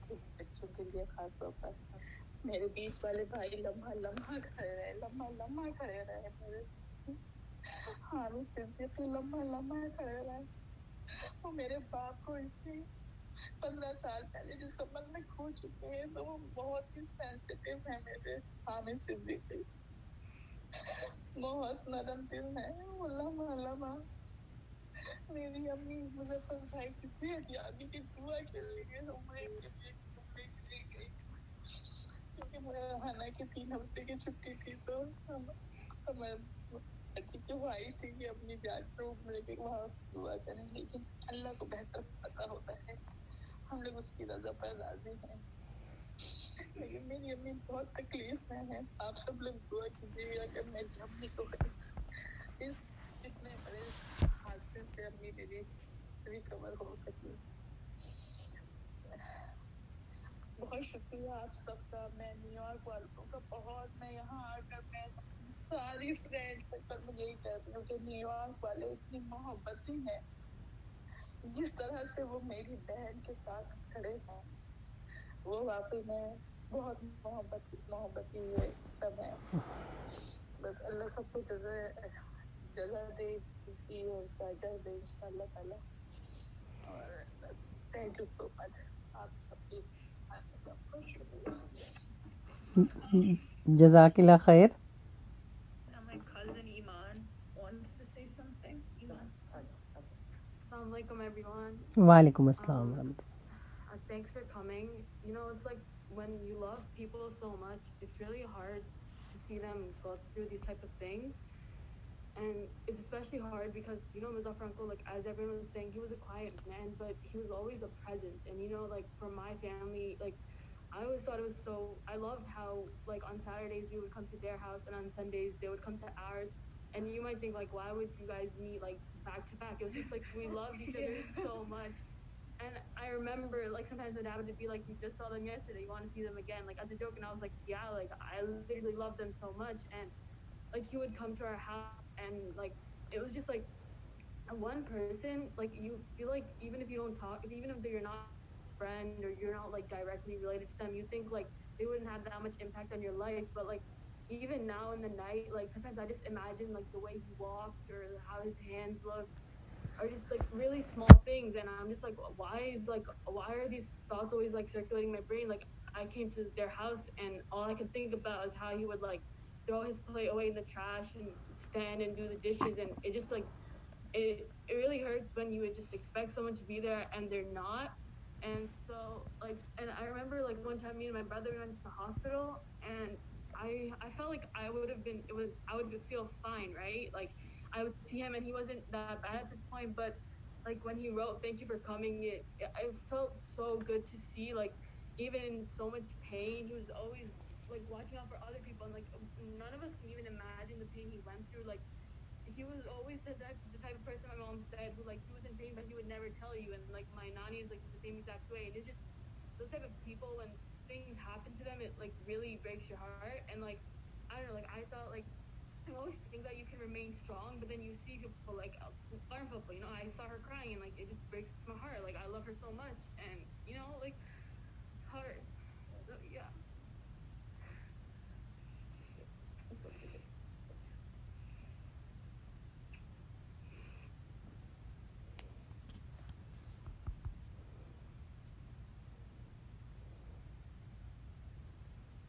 Speaker 5: बच्चों के लिए खास तौर पर. मेरे बीच वाले भाई लम्हा लम्हा खड़े रहे. मेरे हामी सिद्दीकी लम्हा लम्हा खड़े रहे. वो मेरे बाप को इससे 15 साल पहले दिसंबर में खो चुके हैं, तो वो बहुत ही सेंसिटिव है. मेरे हामी सिद्दीकी बहुत नरम दिल है. वो लम्हा मेरी अम्मी मुजफ्फर भाई की सेहतयाबी की दुआ के लिए उम्रे के लिए गई, क्योंकि हाना की 3 हफ्ते की छुट्टी थी. तो हमें की ख्वाहिश थी कि अपनी जान पर उम्रे के वहाँ दुआ करें, लेकिन अल्लाह को बेहतर पता होता है. हम लोग उसकी रजा पर राजी हैं. मेरी अम्मी बहुत तकलीफ में है। आप सब लोग दुआ कीजिएगा कि मेरी अम्मी को इस इतने बड़े हादसे से अम्मी मेरी रिकवर हो सके। बहुत शुक्रिया आप सबका। मैं न्यूयॉर्क वालों का बहुत, मैं यहाँ आकर मैं सारी फ्रेंड्स सर्कल में यही कहती हूँ कि न्यूयॉर्क वाले इतनी मोहब्बती हैं, जिस तरह से वो मेरी बहन के साथ खड़े हैं, वो वाकई में बहुत मोहब्बती ये सब है। बस अल्लाह सबको जगह दे, इसकी उसका अजर दे इंशाल्लाह ताला। और बस थैंक यू सो मच आप सबकी
Speaker 1: जज़ाकिल्लाह खैर।
Speaker 4: My cousin Iman wants to say something. Iman.
Speaker 6: Assalamu alaikum everyone.
Speaker 1: वालेकुम अस्सलाम रहमतुल्लाह।
Speaker 6: Thanks for coming. You know, it's like when you love people so much, it's really hard to see them go through these type of things. And it's especially hard because, you know, Muzaffer uncle, like as everyone was saying, he was a quiet man, but he was always a presence. And you know, like for my family, like I always thought it was so, I loved how like on Saturdays we would come to their house and on Sundays they would come to ours. And you might think like, why would you guys meet like back to back? It was just like we loved each other so much. And I remember like sometimes my dad would be like, you just saw them yesterday, you want to see them again, like as a joke. And I was like, yeah, like I literally love them so much. And like he would come to our house and like it was just like one person, like you feel like even if you don't talk, even if you're not a friend or you're not like directly related to them, you think like they wouldn't have that much impact on your life. But like even now in the night, like sometimes I just imagine like the way he walked or how his hands looked are just like really small things, and I'm just like, why are these thoughts always like circulating my brain? Like I came to their house and all I could think about is how he would like throw his plate away in the trash and stand and do the dishes, and it just like it really hurts when you would just expect someone to be there and they're not. And so like, and I remember like one time me and my brother went to the hospital, and I felt like I would have been, I would feel fine, right? Like I would see him and he wasn't that bad at this point, but like when he wrote thank you for coming, it felt so good to see, like even in so much pain he was always like watching out for other people, and like none of us can even imagine the pain he went through. Like he was always the type of person, my mom said, who like he was in pain but he would never tell you. And like my nanny is like the same exact way. And it's just those type of people, when things happen to them, it like really breaks your heart. And like I don't know, like I thought like I always think that you can remain strong, but then you see people like people, you know, I saw her crying and like it just breaks my heart. Like I love her so much, and you know, like it's hard. So, yeah.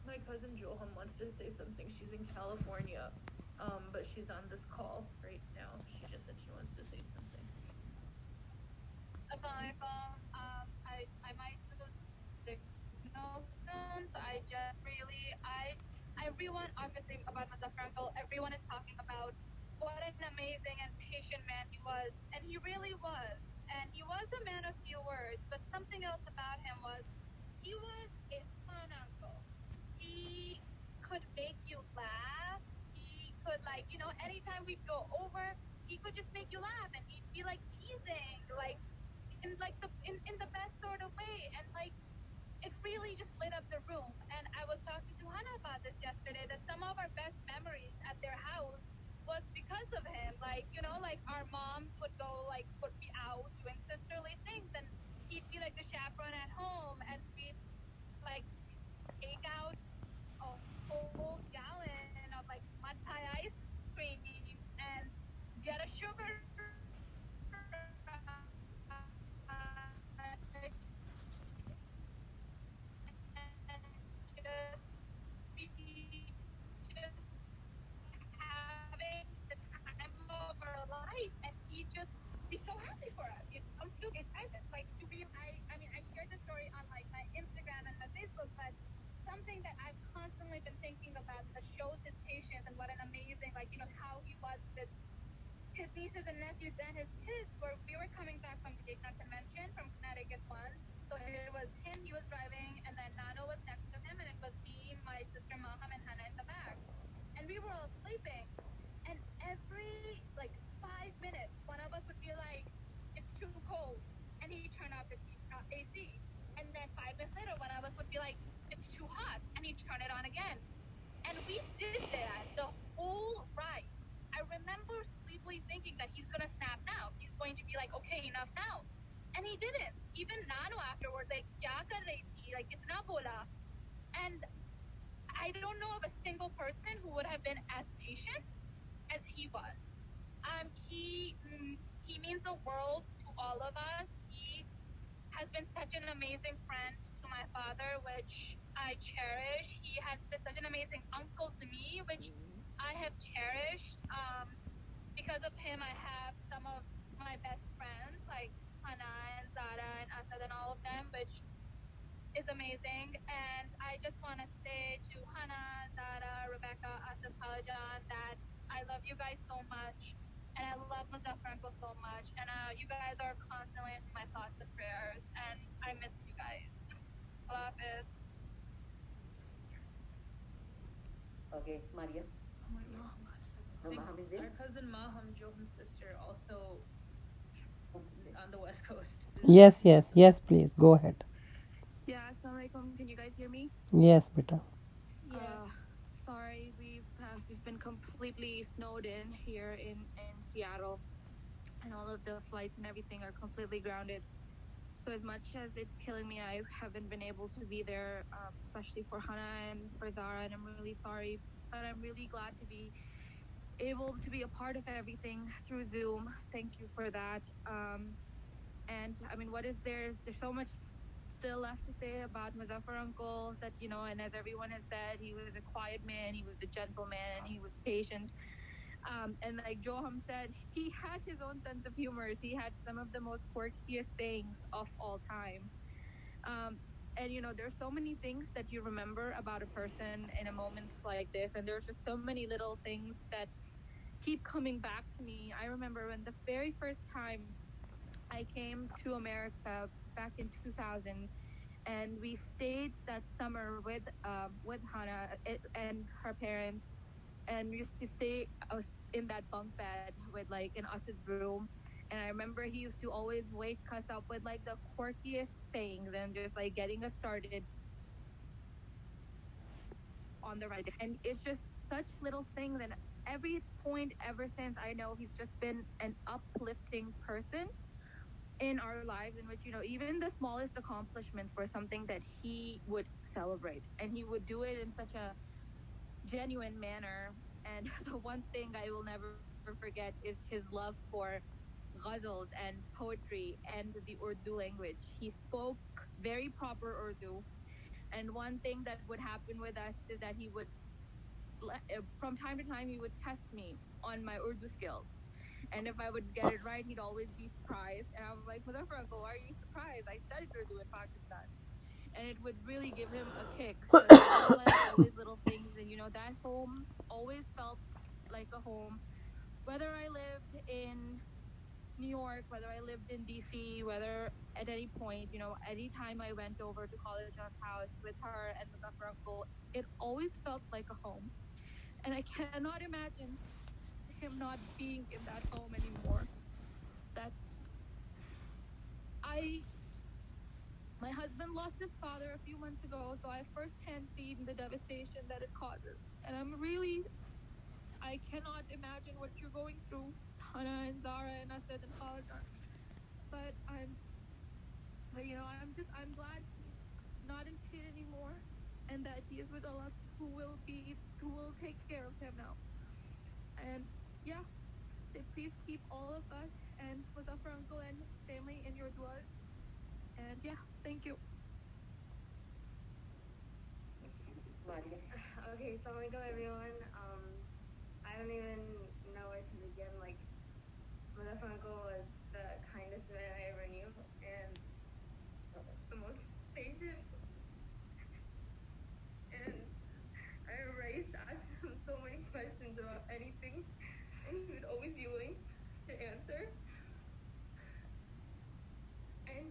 Speaker 4: My cousin Johan wants to say something. She's in California, but she's on this call right now. She just said she wants to say something.
Speaker 3: Assalamualaikum. I might lose signal soon, so I everyone obviously about Muzaffer uncle, everyone is talking about what an amazing and patient man he was, and he really was. And he was a man of few words, but something else about him was he was a fun uncle. He could make you laugh. He could like, you know, anytime we'd go over, he could just make you laugh, and he'd be like teasing, like in like in the best sort of way, and like it really just lit up the room. And I was talking to Hannah about this yesterday, that some of our best memories at their house was because of him. Like, you know, like our moms would go like would be out doing sisterly things, and he'd be like the chaperone at home, and we'd like take out a whole gallon of like mud pie ice cream and get a sugar rush and just be just having the time of our life, and he just be so happy for us. He'd come to his presence, like to be. I mean, I shared the story on like my Instagram and my Facebook, but something that I've constantly been thinking about that shows his patience and what an amazing, like, you know, how he was with his nieces and nephews and his kids. Where we were coming back from the Daytona convention from Connecticut once, so it was him, he was driving, and then Nano was next to him, and it was me,
Speaker 7: And he didn't. Even Nano afterwards, like, kya kar rahi thi? Like, kitna bola? And I don't know of a single person who would have been as patient as he was. He means the world to all of us. He has been such an amazing friend to my father, which I cherish. He has been such an amazing uncle to me, which I have cherished. Because of him, I have some of my best friends, like Hana and Zara and Asad and all of them, which is amazing. And I just want to say to Hana, Zara, Rebecca, Asad, Khalajan that I love you guys so much. And I love Muzaffer Uncle so much. And you guys are constantly in my thoughts and prayers. And I miss you guys. Allah Hafiz.
Speaker 2: Okay, Maria.
Speaker 4: Oh my mom.
Speaker 2: No, Maham is there?
Speaker 4: Our cousin Maham, Joham's sister, also on the West Coast.
Speaker 1: Yes, please, go ahead.
Speaker 8: Yeah, assalamualaikum. Can you guys hear me?
Speaker 1: Yes, beta.
Speaker 8: Sorry, we've been completely snowed in here in Seattle, and all of the flights and everything are completely grounded. So as much as it's killing me, I haven't been able to be there, especially for Hana and for Zara, and I'm really sorry. But I'm really glad to be able to be a part of everything through Zoom. Thank you for that. And I mean, what is there? There's so much still left to say about Muzaffer Uncle that, you know, and as everyone has said, he was a quiet man, he was a gentleman, he was patient. And like Joham said, he had his own sense of humor. He had some of the most quirkiest sayings of all time. And, you know, there's so many things that you remember about a person in a moment like this. And there's just so many little things that keep coming back to me. I remember when the very first time I came to America back in 2000, and we stayed that summer with Hana and her parents, and we used to stay in that bunk bed with like in Asad's room. And I remember he used to always wake us up with like the quirkiest sayings and just like getting us started on the right. And it's just such little things. And every point ever since, I know he's just been an uplifting person in our lives, in which, you know, even the smallest accomplishments were something that he would celebrate, and he would do it in such a genuine manner. And the one thing I will never forget is his love for ghazals and poetry and the Urdu language. He spoke very proper Urdu, and one thing that would happen with us is that he would, from time to time, he would test me on my Urdu skills. And if I would get it right, he'd always be surprised. And I was like, Muzaffer Uncle, why are you surprised? I studied Urdu in Pakistan. And it would really give him a kick. So I realized all these little things. And, you know, that home always felt like a home. Whether I lived in New York, whether I lived in D.C., whether at any point, you know, any time I went over to College John's house with her and Muzaffer Uncle, it always felt like a home. And I cannot imagine him not being in that home anymore. My husband lost his father a few months ago, so I firsthand seen the devastation that it causes. And I cannot imagine what you're going through, Hana and Zara and Asad and Khalajan. But you know, I'm glad he's not in pain anymore, and that he is with Allah, who will take care of him now. And yeah, please keep all of us and Muzaffer Uncle and family in your duas. And yeah, thank you.
Speaker 6: Okay, assalamualaikum everyone. I don't even know where to begin. Like, Muzaffer Uncle was the kindest man I ever knew, and the most patient. And I remember I used to ask him so many questions about anything, and he would always be willing to answer. And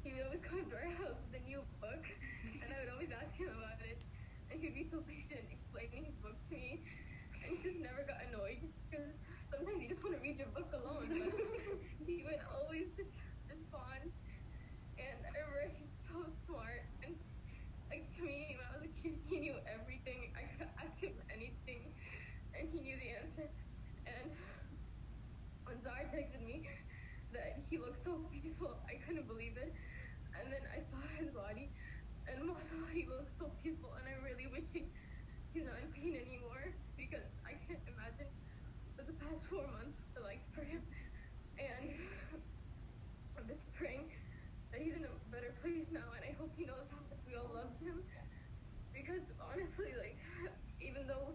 Speaker 6: he would always come to our house with a new book, and I would always ask him about it. And he'd be so patient explaining his book to me, and he just never got annoyed, because sometimes you just want to read your book alone, but he would always just respond. And I remember he's so smart, and like, to me, when I was a kid, he knew everything. I could ask him anything, and he knew the answer. And when Zara texted me that
Speaker 4: he looked so peaceful. I couldn't believe it. And then I saw his body, and mashallah, he looked so peaceful. And I'm really wishing he's not in pain anymore, because I can't imagine what the past 4 months were like for him. And I'm just praying that he's in a better place now, and I hope he knows how much we all loved him. Because honestly, like, even though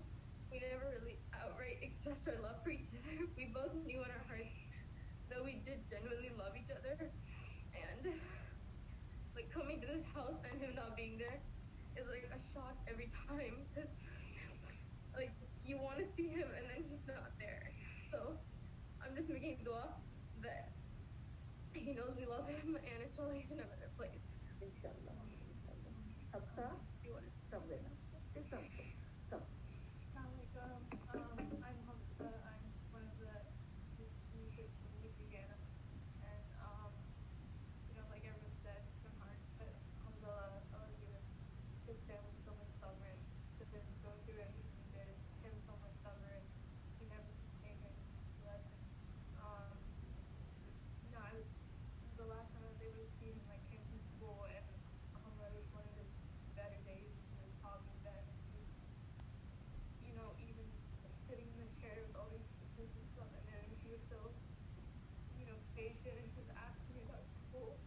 Speaker 4: we never really outright expressed our love for each other, we both knew in our hearts that we did genuinely love each other. And like coming to this house and him not being there is like a shock every time, because like you want to see him and then he's not there. So I'm just making dua that he knows we love him, and inshallah he's in a better place.
Speaker 2: Inshallah. Hafsa, you want to come with us? Say something. Come.
Speaker 9: I'm Hafsa. I'm one of the musicians from Louisiana, and like everyone said, it's been hard, but alhamdulillah, Allah given his family so much sabr to then go through everything he did, him so much sabr, and he never became his lesson. The last time I was able to see him, I came from school, and alhamdulillah, it was one of his better days. He was talking then. Even sitting in the chair with all these teachers and stuff, and then he was so, patient, and he was asking me about school.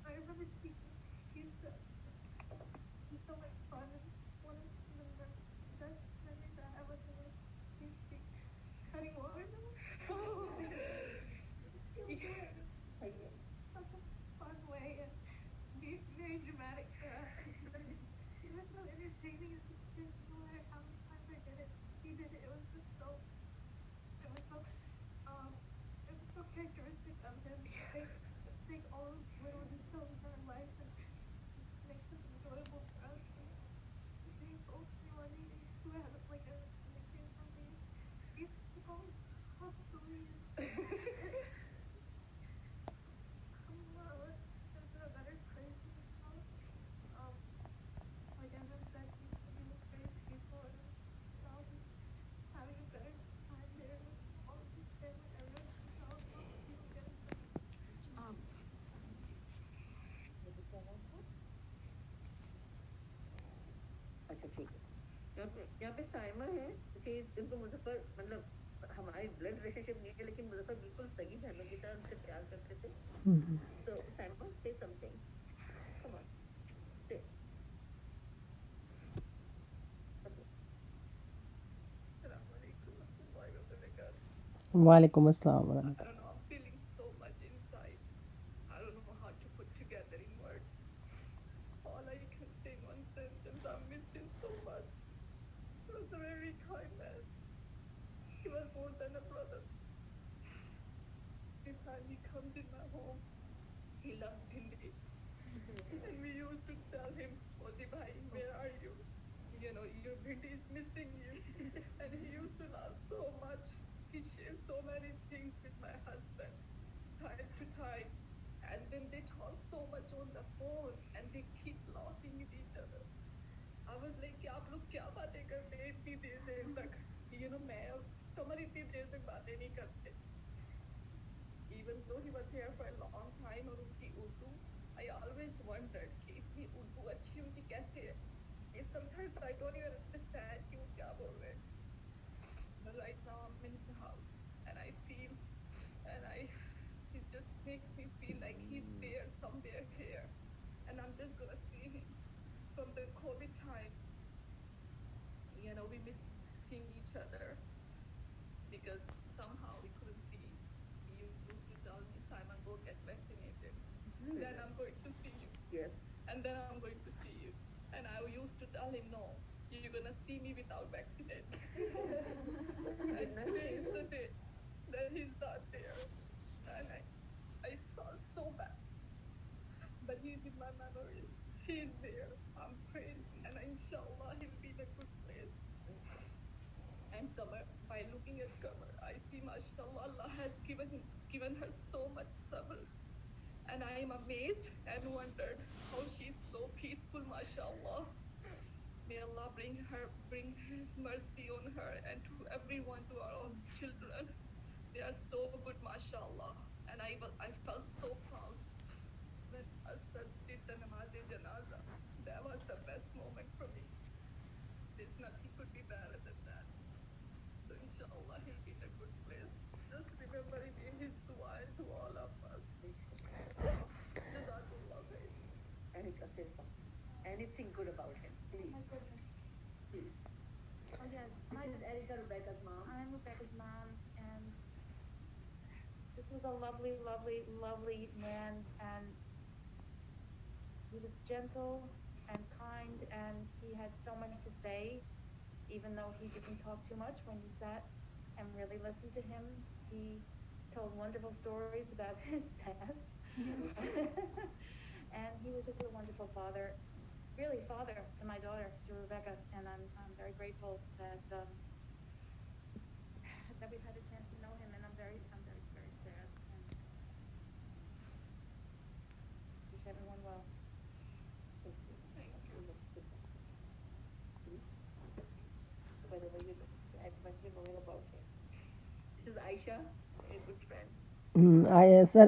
Speaker 9: I remember speaking, he's so much fun, and one of the best memories I have with him is he's cutting watermelon. Such a fun way, and very dramatic for us. But it was so entertaining, and just no matter how many times I did it, he did it. It was so characteristic of him. Take all those little details in our life and make them enjoyable for us. And being so funny, who has like a nickname for me, he's so hustling. Alhamdulillah, it's in a better place in this house. Like Evan said, he was very peaceful, and now he's having a better time there with all of his family, everyone. Inshallah, he will get it.
Speaker 2: अच्छा ठीक है, यहाँ पे साइमा है कि इनको मुजफ्फर मतलब हमारी ब्लड रिलेशनशिप नहीं है, लेकिन मुजफ्फर बिल्कुल सगी बहनों की तरह उनसे प्यार करते थे. So Saima, say something. Come on, say.
Speaker 1: वालेकुम अस्सलाम
Speaker 9: I don't know, I'm feeling so much inside. I don't know how to put together in words. All I can say in one sentence, I miss him so much. He was a very kind man. He was more than a brother. Every time he comes in my home, he loves Hindi. And we used to tell him, Odi bhai, where are you? Your Hindi is missing you. And he used to laugh so much. He shared so many things with my husband, time to time. And then they talk so much on the phone, and they keep laughing with each other. I was like, कि आप लोग क्या बातें करते हैं इतनी देर तक? मैं और कमर इतनी देर तक बातें नहीं करते. Even though he was here for a long time, और उनकी उर्दू, I always wondered कि इतनी उर्दू अच्छी उनकी कैसे है? Sometimes I don't even understand कि वो क्या बोल रहे हैं. But right now I'm in his house, and I feel, it just makes me feel like he's there somewhere here, and I'm just gonna see him. From the COVID time, we missed seeing each other because somehow we couldn't see. You used to tell me, Simon, go get vaccinated. Then I'm going to see you.
Speaker 2: Yes.
Speaker 9: And then I'm going to see you. And I used to tell him, no, you're gonna see me without vaccinated. And today is the day that he's not there. And I felt so bad. But he's in my memories. He's there. I'm praying, and inshallah he'll be in a good place. And Qamar, by looking at Qamar, I see, mashallah, Allah has given him given her so much sabr. And I am amazed and wondered how she's so peaceful, mashallah. May Allah bring His mercy on her and to everyone, to our own children. They are so good, mashallah. And I felt so proud when Asad did the namaz-e-janaza. That was the best moment for me. There's nothing could be better than that. So inshallah, he'll be in a good place. Just remember him in his dua and to all of us. Jazakallah khair.
Speaker 2: Erica, say something. Anything good about him, please.
Speaker 3: My goodness.
Speaker 2: Please.
Speaker 3: Oh yes,
Speaker 2: This is Erica, Rebecca's mom.
Speaker 3: I'm Rebecca's mom, and this was a lovely, lovely, lovely man, and he was gentle and kind, and he had so much to say, even though he didn't talk too much. When you sat and really listened to him, he told wonderful stories about his past. And he was just a wonderful father, really father to my daughter, to Rebecca, and I'm very grateful that that we've had a chance to know him, and I'm very very sad, and wish everyone well.
Speaker 2: Thank you. Whatever you know, as much you know about him. This is Aisha, a good friend.
Speaker 1: Sir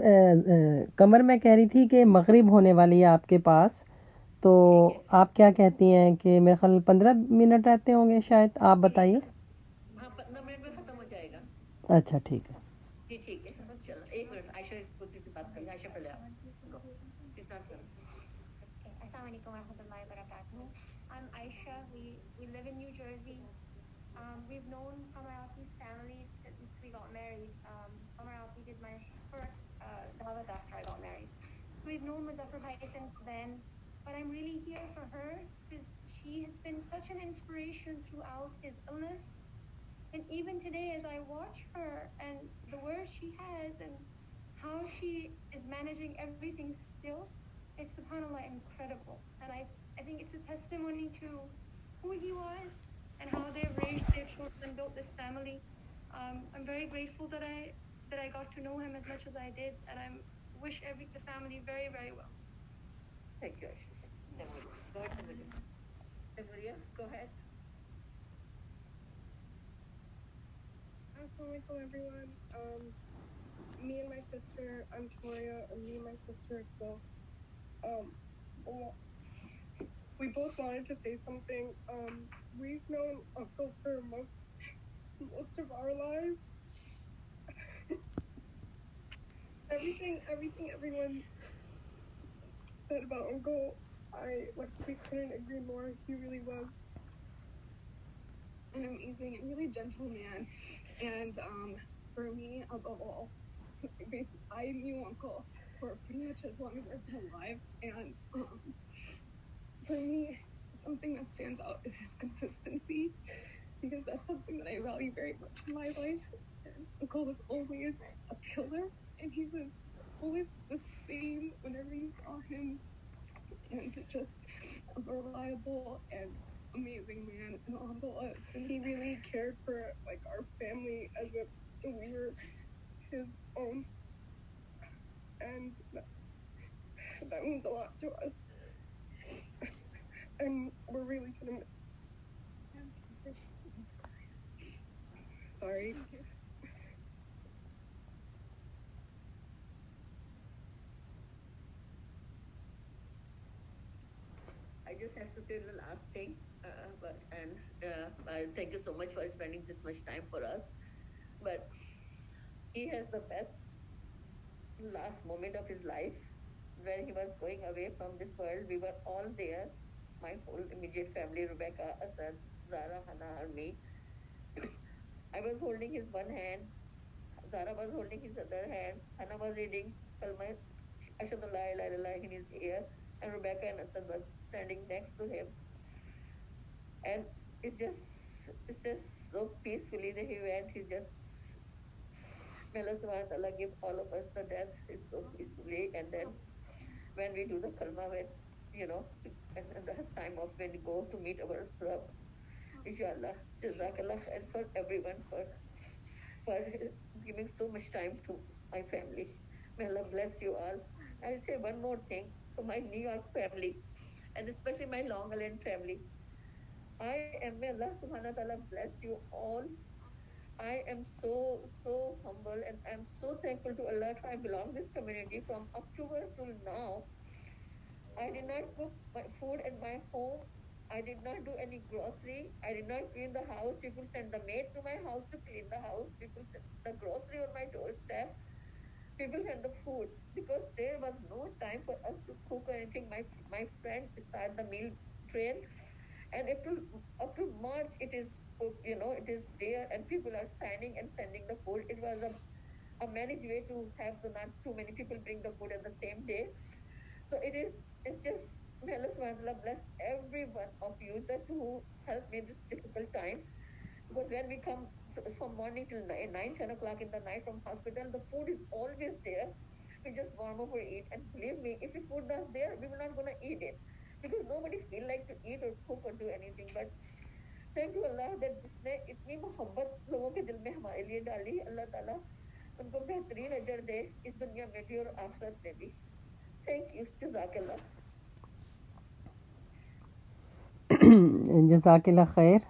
Speaker 1: कमर मैं कह रही थी कि मगरिब होने वाली है आपके पास, तो आप क्या कहती हैं कि मेरे ख्याल 15 मिनट रहते होंगे शायद, आप बताइए।
Speaker 2: हाँ, 15 मिनट में खत्म हो जाएगा।
Speaker 1: अच्छा ठीक है।
Speaker 2: जी ठीक है, चलो 1 मिनट आयशा कुछ से बात करेंगे। आयशा पहले आप कितना चलो।
Speaker 3: Assalamualaikum warahmatullahi wabarakatuh. I'm Aisha. We live in New Jersey. We've known Amarati's family since we got married. Amarati did my first dawat after I got married. So we've known Muzaffer Baig since then. But I'm really here for her because she has been such an inspiration throughout his illness. And even today, as I watch her and the words she has and how she is managing everything still, it's subhanAllah incredible. And I think it's a testimony to who he was and how they've raised their children and built this family. I'm very grateful that I got to know him as much as I did, and I wish the family very, very well.
Speaker 2: Thank you, Aisha. Go ahead, Maria, go ahead.
Speaker 10: Assalamualaikum everyone. Me and my sister, I'm Toria, and me and my sister, so we both wanted to say something. We've known Uncle for most of our lives. everything everyone said about Uncle, we couldn't agree more. He really was an amazing and really gentle man. And for me, above all, I knew Uncle for pretty much as long as I've been alive. And for me, something that stands out is his consistency, because that's something that I value very much in my life. And Uncle was always a pillar, and he was always the same whenever you saw him, and just a reliable and amazing man and humble us. And he really cared for our family as if we were his own, and that means a lot to us. And we're really gonna miss. Sorry.
Speaker 2: I just have to say the last thing, thank you so much for spending this much time for us. But he has the best last moment of his life when he was going away from this world. We were all there, my whole immediate family, Rebecca, Asad, Zara, Hannah, and me. I was holding his one hand, Zara was holding his other hand, Hannah was reading Kalma Ashadullah ilaha illallah in his ear, and Rebecca and Asad was standing next to him. And it's just so peacefully that he went. He just, may Allah subhanahu wa ta'ala give all of us the death so peacefully. And then when we do the kalma, when, and the time of when we go to meet our Rabb, inshallah, jazakallah, and for everyone for giving so much time to my family. May Allah bless you all. I'll say one more thing to my New York family, and especially my Long Island family. May Allah subhanahu wa ta'ala bless you all. I am so humble and I'm so thankful to Allah I belong this community from October till now. I did not cook my food at my home. I did not do any grocery. I did not clean the house. People send the maid to my house to clean the house. People send the grocery on my doorstep. People send the food because there was no time for us to cook or anything. My friend started the meal train, and up to March it is cooked. It is there, and people are signing and sending the food. It was a managed way to have not too many people bring the food at the same day. So it's just, may Allah subhanahu wa ta'ala bless every one of you that who helped me this difficult time. Because when we come from morning till 10 o'clock in the night from hospital, the food is always there. We just warm up or eat. And believe me, if the food not there, we were not going to eat it. Because nobody feel like to eat or cook or do anything. But thank you Allah that जिसने इतनी मोहब्बत लोगों के दिल में हमारे लिए डाली, अल्लाह ताला उनको बेहतरीन अजर दे इस दुनिया में भी और आखिरत में भी. Thank you. Jazakallah.
Speaker 1: Jazakallah khair.